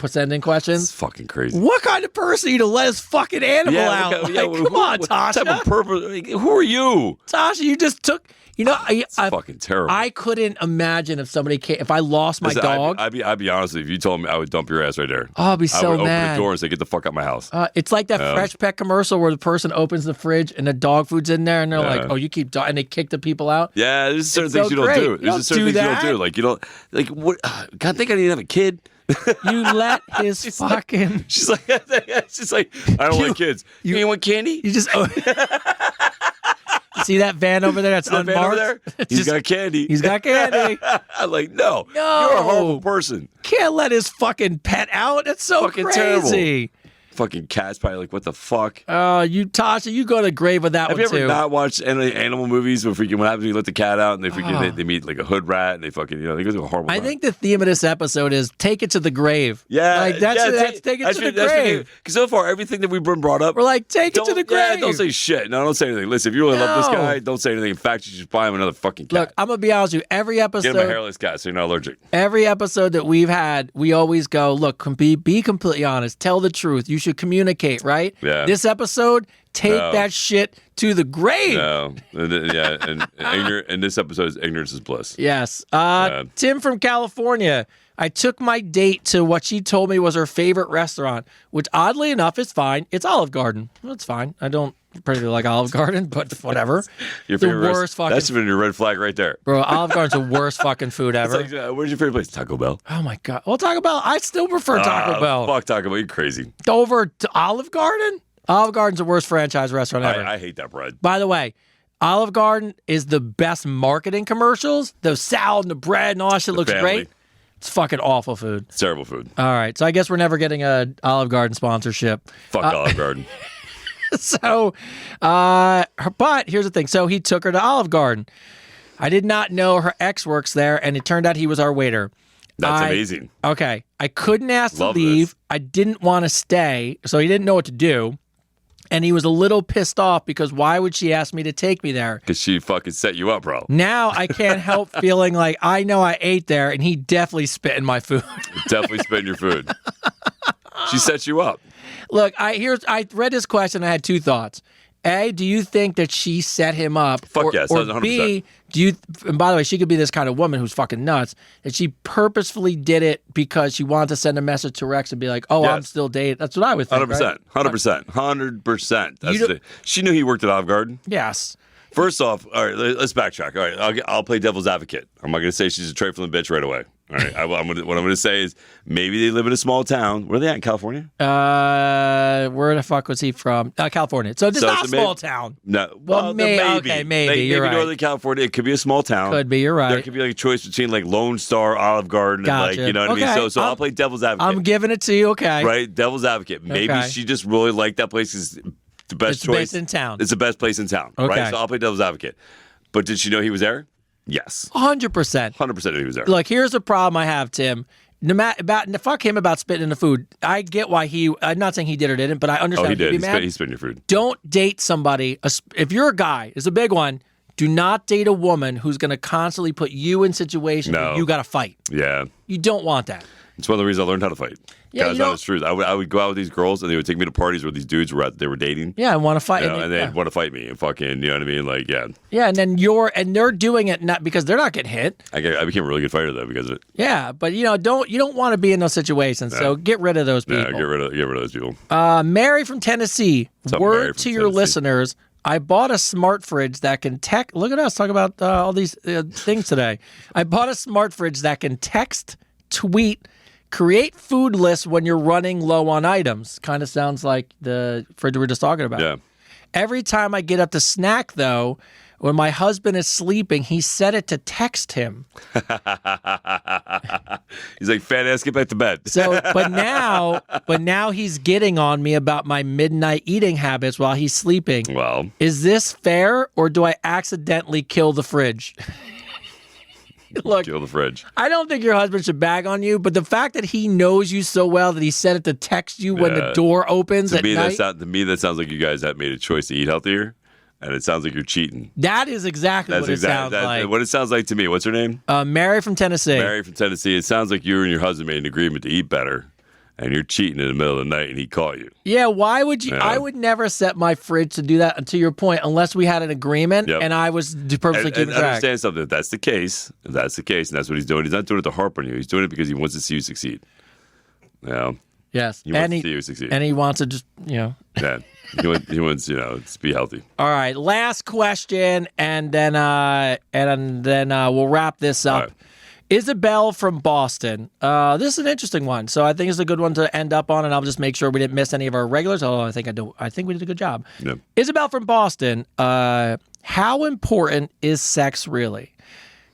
send in questions. It's fucking crazy. What kind of person are you to let his fucking animal out? Come on, Tasha. What type of purpose? Who are you? Tasha, you just took... it's fucking terrible. I couldn't imagine if somebody came, if I lost my dog. I'd be honest with you. If you told me, I would dump your ass right there. Oh, I'd be so mad. I would open the door and say, "Get the fuck out of my house." It's like that Fresh Pet commercial where the person opens the fridge and the dog food's in there, and they're like, "Oh, you keep and they kick the people out." Yeah, there's certain things you don't do. There's certain things you don't do. Like you don't like what? God, I think I need to have a kid. You let his fucking. She's like, I don't like kids. You ain't want candy? You just. See that van over there that's unmarked? He's got candy. He's got candy. I'm like, no. You're a horrible person. Can't let his fucking pet out. That's so fucking crazy. Terrible. fucking cat's probably like, what the fuck? You Tasha, you go to the grave with that Have one you ever too. not watched any animal movies where freaking what happens when you let the cat out and they meet like a hood rat and they fucking they go through a horrible. I time. think the theme of this episode is take it to the grave. Yeah, like that's take it to the grave. Because so far everything that we've been brought up, We're like take it to the grave. Yeah, don't say shit. No, don't say anything. Listen, if you really love this No. guy, don't say anything. In fact, you should buy him another fucking cat. Look, I'm gonna be honest with you. Every Get him a episode, hairless cat so you're not allergic. every episode that we've had, we always go, look, be completely honest. Tell the truth. You should communicate, right? Yeah. This episode, take No. that shit to the grave. No, and this episode is ignorance is bliss. Yes. Tim from California. I took my date to what she told me was her favorite restaurant, which oddly enough is fine. It's Olive Garden. That's fine. I don't particularly like Olive Garden, but whatever. Your the favorite worst fucking. That's been your red flag right there. Bro, Olive Garden's the worst fucking food It's ever. like, where's your favorite place? Taco Bell. Oh my god. Well, Taco Bell. I still prefer Taco Bell Fuck Taco Bell. You're crazy. over to Olive Garden. Olive Garden's the worst franchise restaurant ever. I hate that bread. By the way, Olive Garden is the best marketing commercials. The salad and the bread and all that shit looks family. great. It's fucking awful food. It's terrible food. All right, so I guess we're never getting a Olive Garden sponsorship. Fuck Olive Garden. So, but here's the thing. So he took her to Olive Garden. I did not know her ex works there, and it turned out he was our waiter. That's amazing. Okay, I couldn't ask Love to leave. this. I didn't want to stay, so he didn't know what to do. And he was a little pissed off because why would she ask me to take me there? Because she fucking set you up, bro. Now I can't help feeling like I know I ate there, and he definitely spit in my food. Definitely spitting your food. She set you up. Look, I read this question. I had two thoughts. A, do you think that she set him up? Fuck yes, Or 100%. B, do you? And by the way, she could be this kind of woman who's fucking nuts. That she purposefully did it because she wanted to send a message to Rex and be like, "Oh, Yes. I'm still dating." That's what I would think. 100%. Right? 100%. She knew he worked at Olive Garden. Yes. First off, all right, let's backtrack. All right, I'll play devil's advocate. I'm not going to say she's a trifling bitch right away. All right, what I'm going to say is maybe they live in a small town. Where are they at in California? Where the fuck was he from? California. So it's not a small town. No. Well, maybe. okay, maybe. You're right. Northern California. It could be a small town. Could be. You're right. There could be like a choice between like Lone Star, Olive Garden, and like, Gotcha. you know what I Okay. mean? So I'll play devil's advocate. I'm giving it to you. Okay. Right? Devil's advocate. Maybe Okay. she just really liked that place. Is the best It's choice. based in town. It's the best place in town. Okay. Right? So I'll play devil's advocate. But did she know he was there? Yes. 100%. 100% knew he was there. Look, here's the problem I have, Tim. No matter fuck him about spitting in the food. I get why I'm not saying he did or didn't, but I understand. Oh, he he'd did. be mad. He spit in your food. Don't date somebody. If you're a guy, it's a big one. Do not date a woman who's going to constantly put you in situations where you got to fight. Yeah. You don't want that. It's one of the reasons I learned how to fight. Yeah, Guys, honest truth. I would go out with these girls and they would take me to parties where these dudes were they were dating. Yeah, I want to fight. And they'd want to fight me and fucking, you know what I mean? Like, yeah. Yeah, and then they're doing it not because they're not getting hit. I became a really good fighter though because of it. Yeah, but you don't want to be in those situations. So get rid of those people. Yeah, get rid of those people. Mary from Tennessee. What's up, Mary Word from to your Tennessee? listeners. I bought a smart fridge that can text. Look at us talk about all these things today. I bought a smart fridge that can text, tweet, create food lists when you're running low on items. Kind of sounds like the fridge we were just talking about. Yeah. Every time I get up to snack, though, when my husband is sleeping, he set it to text him. He's like, fat ass, get back to bed. So, but now he's getting on me about my midnight eating habits while he's sleeping. Well, Is this fair, or do I accidentally kill the fridge? Look, kill the fridge. I don't think your husband should bag on you, but the fact that he knows you so well that he set it to text you when the door opens at night. To me, that sounds like you guys have made a choice to eat healthier, and it sounds like you're cheating. That is exactly what it sounds like. What it sounds like to me. What's her name? Mary from Tennessee. Mary from Tennessee. It sounds like you and your husband made an agreement to eat better, and you're cheating in the middle of the night, and he caught you. Yeah, why would you? Yeah. I would never set my fridge to do that, to your point, unless we had an agreement Yep. and I was purposely And keeping track. understand something. If that's the case, and that's what he's doing, he's not doing it to harp on you. He's doing it because he wants to see you succeed. Yeah. Yes, He wants to see you succeed. and he wants to just Yeah. He wants to be healthy. All right, last question, and then we'll wrap this up. All right. Isabel from Boston. This is an interesting one, so I think it's a good one to end up on, and I'll just make sure we didn't miss any of our regulars. Although I think we did a good job. Yep. Isabel from Boston. How important is sex really?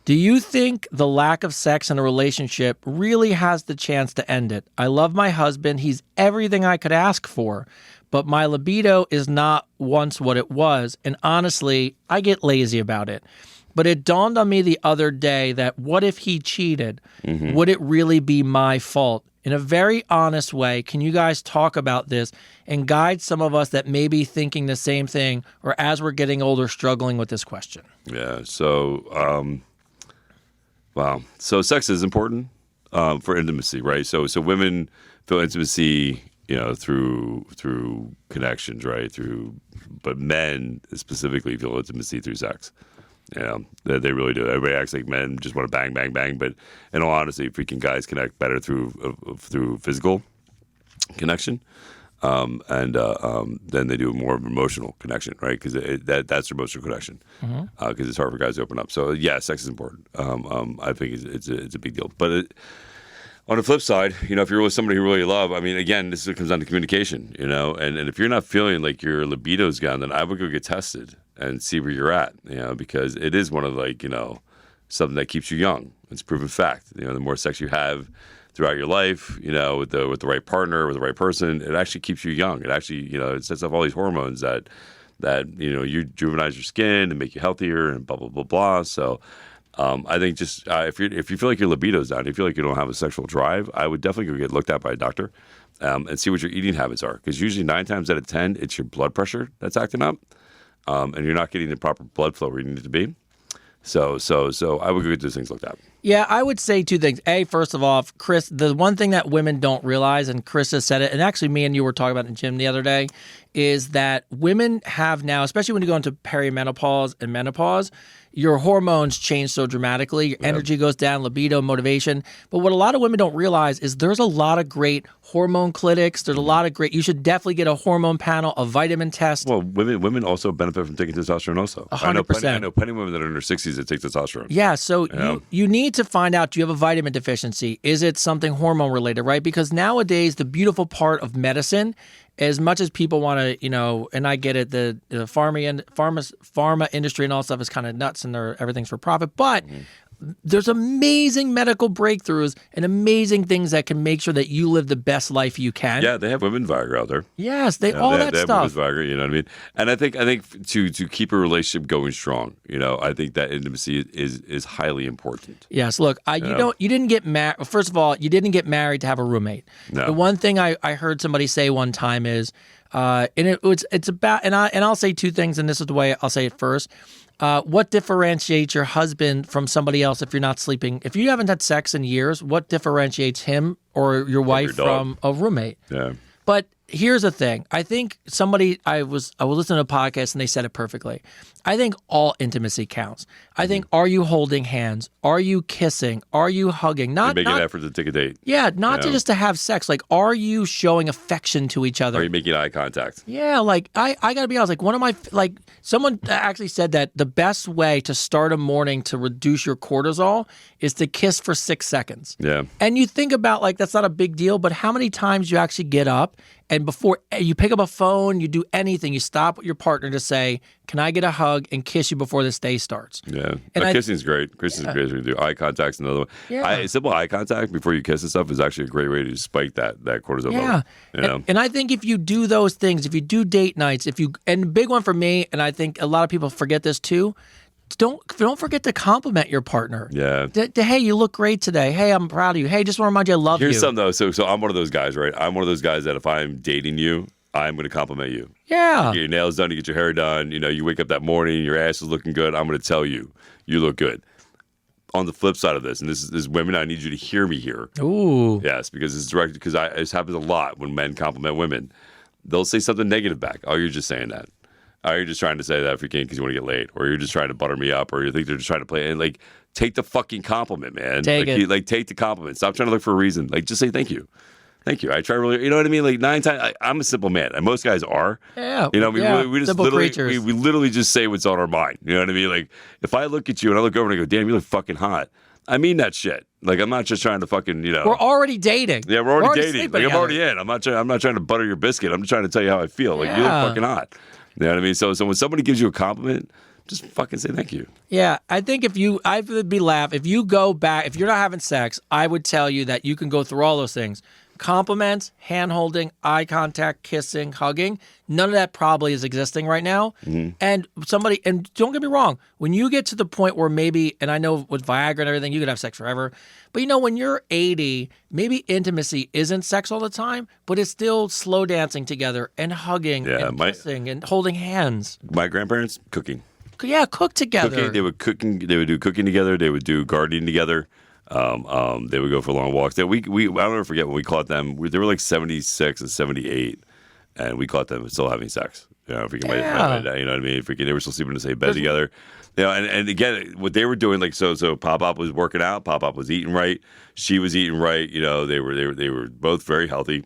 Do you think the lack of sex in a relationship really has the chance to end it? I love my husband. He's everything I could ask for, but my libido is not once what it was. And honestly, I get lazy about it. But it dawned on me the other day that what if he cheated? Would it really be my fault? In a very honest way, can you guys talk about this and guide some of us that may be thinking the same thing or as we're getting older struggling with this question? Yeah. So, wow. So sex is important for intimacy, right? So women feel intimacy, through connections, right? But men specifically feel intimacy through sex. They really do. Everybody acts like men just want to bang, bang, bang. But in all honesty, freaking guys connect better through physical connection, and then they do more of an emotional connection, right? Because that's their emotional connection. Because it's hard for guys to open up. So yeah, sex is important. I think it's a big deal. But on the flip side, if you're with somebody you really love, I mean, again, this comes down to communication, and if you're not feeling like your libido's gone, then I would go get tested and see where you're at, because it is one of something that keeps you young. It's proven fact. The more sex you have throughout your life, with the right partner, with the right person, it actually keeps you young. It actually, it sets off all these hormones that you juvenize your skin and make you healthier and blah, blah, blah, blah. So I think just if you feel like your libido's down, if you feel like you don't have a sexual drive, I would definitely go get looked at by a doctor and see what your eating habits are. Because usually 9 times out of 10, it's your blood pressure that's acting up. And you're not getting the proper blood flow where you need it to be. So I would go get those things looked at. Yeah, I would say 2 things. A, first of all, Chris, the one thing that women don't realize, and Chris has said it, and actually me and you were talking about it in the gym the other day, is that women have now, especially when you go into perimenopause and menopause, your hormones change so dramatically. Your energy goes down, libido, motivation. But what a lot of women don't realize is there's a lot of great hormone clinics. There's a lot of great, you should definitely get a hormone panel, a vitamin test. Well, women also benefit from taking testosterone also. 100%. I know plenty of women that are in their 60s that take testosterone. Yeah, so you need to find out, do you have a vitamin deficiency? Is it something hormone related, right? Because nowadays, the beautiful part of medicine, as much as people want to, and I get it, the pharma industry and all stuff is kind of nuts and everything's for profit, but there's amazing medical breakthroughs and amazing things that can make sure that you live the best life you can. Yeah, they have women's Viagra out there. Yes, they have stuff. Women's Viagra, you know what I mean? And I think to keep a relationship going strong, I think that intimacy is highly important. Yes, look, you didn't get married. First of all, you didn't get married to have a roommate. No. The one thing I heard somebody say one time is, and it's about, and I'll say 2 things, and this is the way I'll say it first. What differentiates your husband from somebody else if you're not sleeping? If you haven't had sex in years, what differentiates him or your wife from a roommate? Yeah. But here's the thing. I think I was listening to a podcast and they said it perfectly. I think all intimacy counts. I think, are you holding hands? Are you kissing? Are you hugging? Not making an effort to take a date. Yeah, not just to have sex. Like, are you showing affection to each other? Are you making eye contact? Yeah, like I gotta be honest. Like someone actually said that the best way to start a morning to reduce your cortisol is to kiss for 6 seconds. Yeah. And you think about that's not a big deal, but how many times you actually get up and before you pick up a phone, you do anything, you stop with your partner to say, "Can I get a hug and kiss you before this day starts?" Yeah, kissing is great. Kissing is great. We do eye contact's another one. Yeah. Simple eye contact before you kiss and stuff is actually a great way to spike that cortisol yeah. level. And I think if you do those things, if you do date nights, and the big one for me, and I think a lot of people forget this too. Don't forget to compliment your partner. Yeah. Hey, you look great today. Hey, I'm proud of you. Hey, just want to remind you I love you. Here's something though. So I'm one of those guys, right? I'm one of those guys that if I'm dating you, I'm going to compliment you. Yeah. You get your nails done, you get your hair done. You wake up that morning, your ass is looking good. I'm going to tell you, you look good. On the flip side of this, and this is women, I need you to hear me here. Ooh. Yes, because it's direct. Because it happens a lot when men compliment women. They'll say something negative back. Oh, you're just saying that. Oh, you're just trying to say that if you can because you want to get laid, or you're just trying to butter me up, or you think they're just trying to play. And take the fucking compliment, man. Take it. Take the compliment. Stop trying to look for a reason. Just say thank you. Thank you. I try really, you know what I mean? 9 times, I'm a simple man, and most guys are. Yeah. We just simple literally, creatures. we literally just say what's on our mind. You know what I mean? If I look at you and I look over and I go, damn, you look fucking hot. I mean that shit. I'm not just trying to fucking, We're already dating. Yeah, we're already dating. I'm already in. I'm not trying to butter your biscuit. I'm just trying to tell you how I feel. You look fucking hot. You know what I mean? So when somebody gives you a compliment, just fucking say thank you. Yeah, I think I would be laugh if you go back, if you're not having sex, I would tell you that you can go through all those things. Compliments, hand holding, eye contact, kissing, hugging. None of that probably is existing right now. And and don't get me wrong, when you get to the point where maybe, and I know with Viagra and everything, you could have sex forever, but when you're 80, maybe intimacy isn't sex all the time, but it's still slow dancing together and hugging and kissing and holding hands. My grandparents, cooking. Yeah, cook together. They would do cooking together. They would do gardening together. They would go for long walks. I'll never forget when we caught them. They were like 76 and 78, and we caught them still having sex. Freaking you know what I mean? Freaking, they were still sleeping in the same bed together. And again, what they were doing, like so Pop Pop was working out. Pop Pop was eating right. She was eating right. They were both very healthy.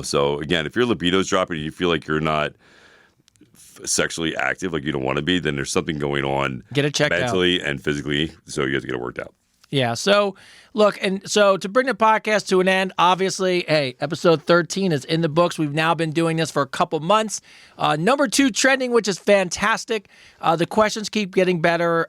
So again, if your libido's dropping, and you feel like you're not sexually active, like you don't want to be, then there's something going on. Get it checked mentally and physically, so you have to get it worked out. Yeah. So look, and so to bring the podcast to an end, obviously, hey, episode 13 is in the books. We've now been doing this for a couple months. Number 2 trending, which is fantastic. The questions keep getting better.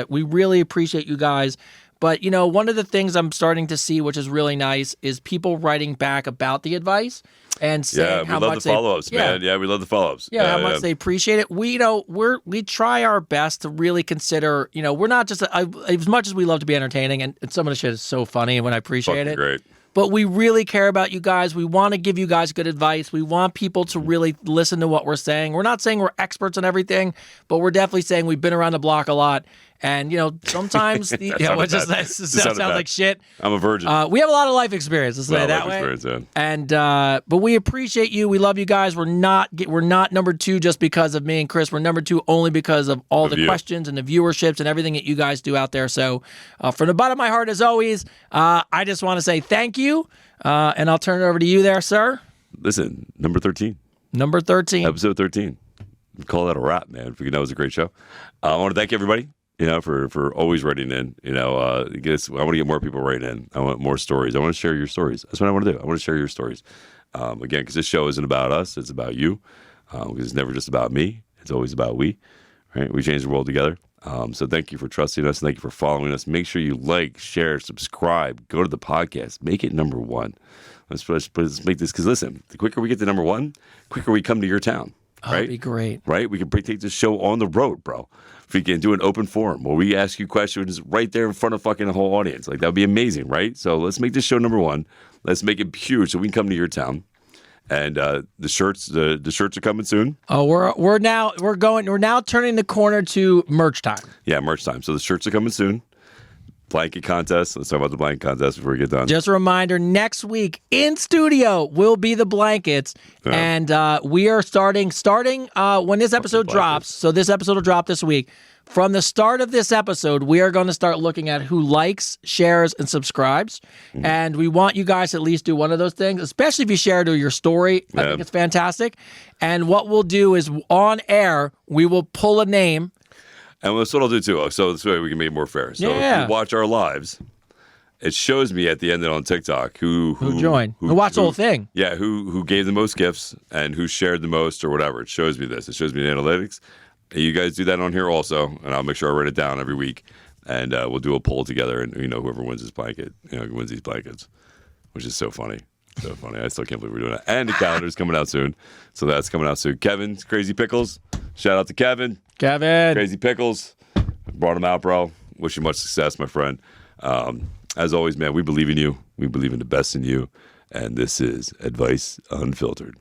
We really appreciate you guys. But, one of the things I'm starting to see, which is really nice, is people writing back about the advice and saying how much we love the follow-ups, man. Yeah, we love the follow-ups. Yeah, how much they appreciate it. We try our best to really consider, we're not just, as much as we love to be entertaining, and some of the shit is so funny, and when I appreciate it. Great. But we really care about you guys. We want to give you guys good advice. We want people to really listen to what we're saying. We're not saying we're experts on everything, but we're definitely saying we've been around the block a lot. And, sometimes that sounds like shit. I'm a virgin. We have a lot of life experience, let's say it that way. Yeah. And but we appreciate you. We love you guys. We're not number 2 just because of me and Chris. We're number 2 only because of all the questions and the viewerships and everything that you guys do out there. So from the bottom of my heart, as always, I just want to say thank you. And I'll turn it over to you there, sir. Listen, number 13. Number 13. Episode 13. Call that a wrap, man. That was a great show. I want to thank everybody. For always writing in. I want to get more people writing in. I want more stories. I want to share your stories. That's what I want to do. I want to share your stories. Again, because this show isn't about us. It's about you. Because it's never just about me. It's always about we. Right? We change the world together. So thank you for trusting us. Thank you for following us. Make sure you like, share, subscribe. Go to the podcast. Make it number 1. Let's make this. Because listen, the quicker we get to number 1, quicker we come to your town. Right? That'd be great. Right? We can take this show on the road, bro. If we can do an open forum where we ask you questions right there in front of fucking the whole audience. Like, that would be amazing, right? So let's make this show number 1. Let's make it huge so we can come to your town. And the shirts are coming soon. Oh, we're now turning the corner to merch time. Yeah, merch time. So the shirts are coming soon. Blanket contest. Let's talk about the blanket contest before we get done. Just a reminder, next week in studio will be the blankets. Yeah. And we are starting when this episode drops. So this episode will drop this week. From the start of this episode, we are going to start looking at who likes, shares, and subscribes. Mm-hmm. And we want you guys to at least do one of those things, especially if you share it to your story. I think it's fantastic. And what we'll do is on air, we will pull a name. And that's what I'll do too. So this way we can make it more fair. So if you watch our lives, it shows me at the end on TikTok who joined, who watched the whole thing. Yeah, who gave the most gifts and who shared the most or whatever. It shows me this. It shows me the analytics. And you guys do that on here also, and I'll make sure I write it down every week. And we'll do a poll together, and whoever wins this blanket, wins these blankets, which is so funny. So funny. I still can't believe we're doing that. And the calendar's coming out soon. So that's coming out soon. Kevin's Crazy Pickles. Shout out to Kevin. Crazy Pickles. Brought him out, bro. Wish you much success, my friend. As always, man, we believe in you. We believe in the best in you. And this is Advice Unfiltered.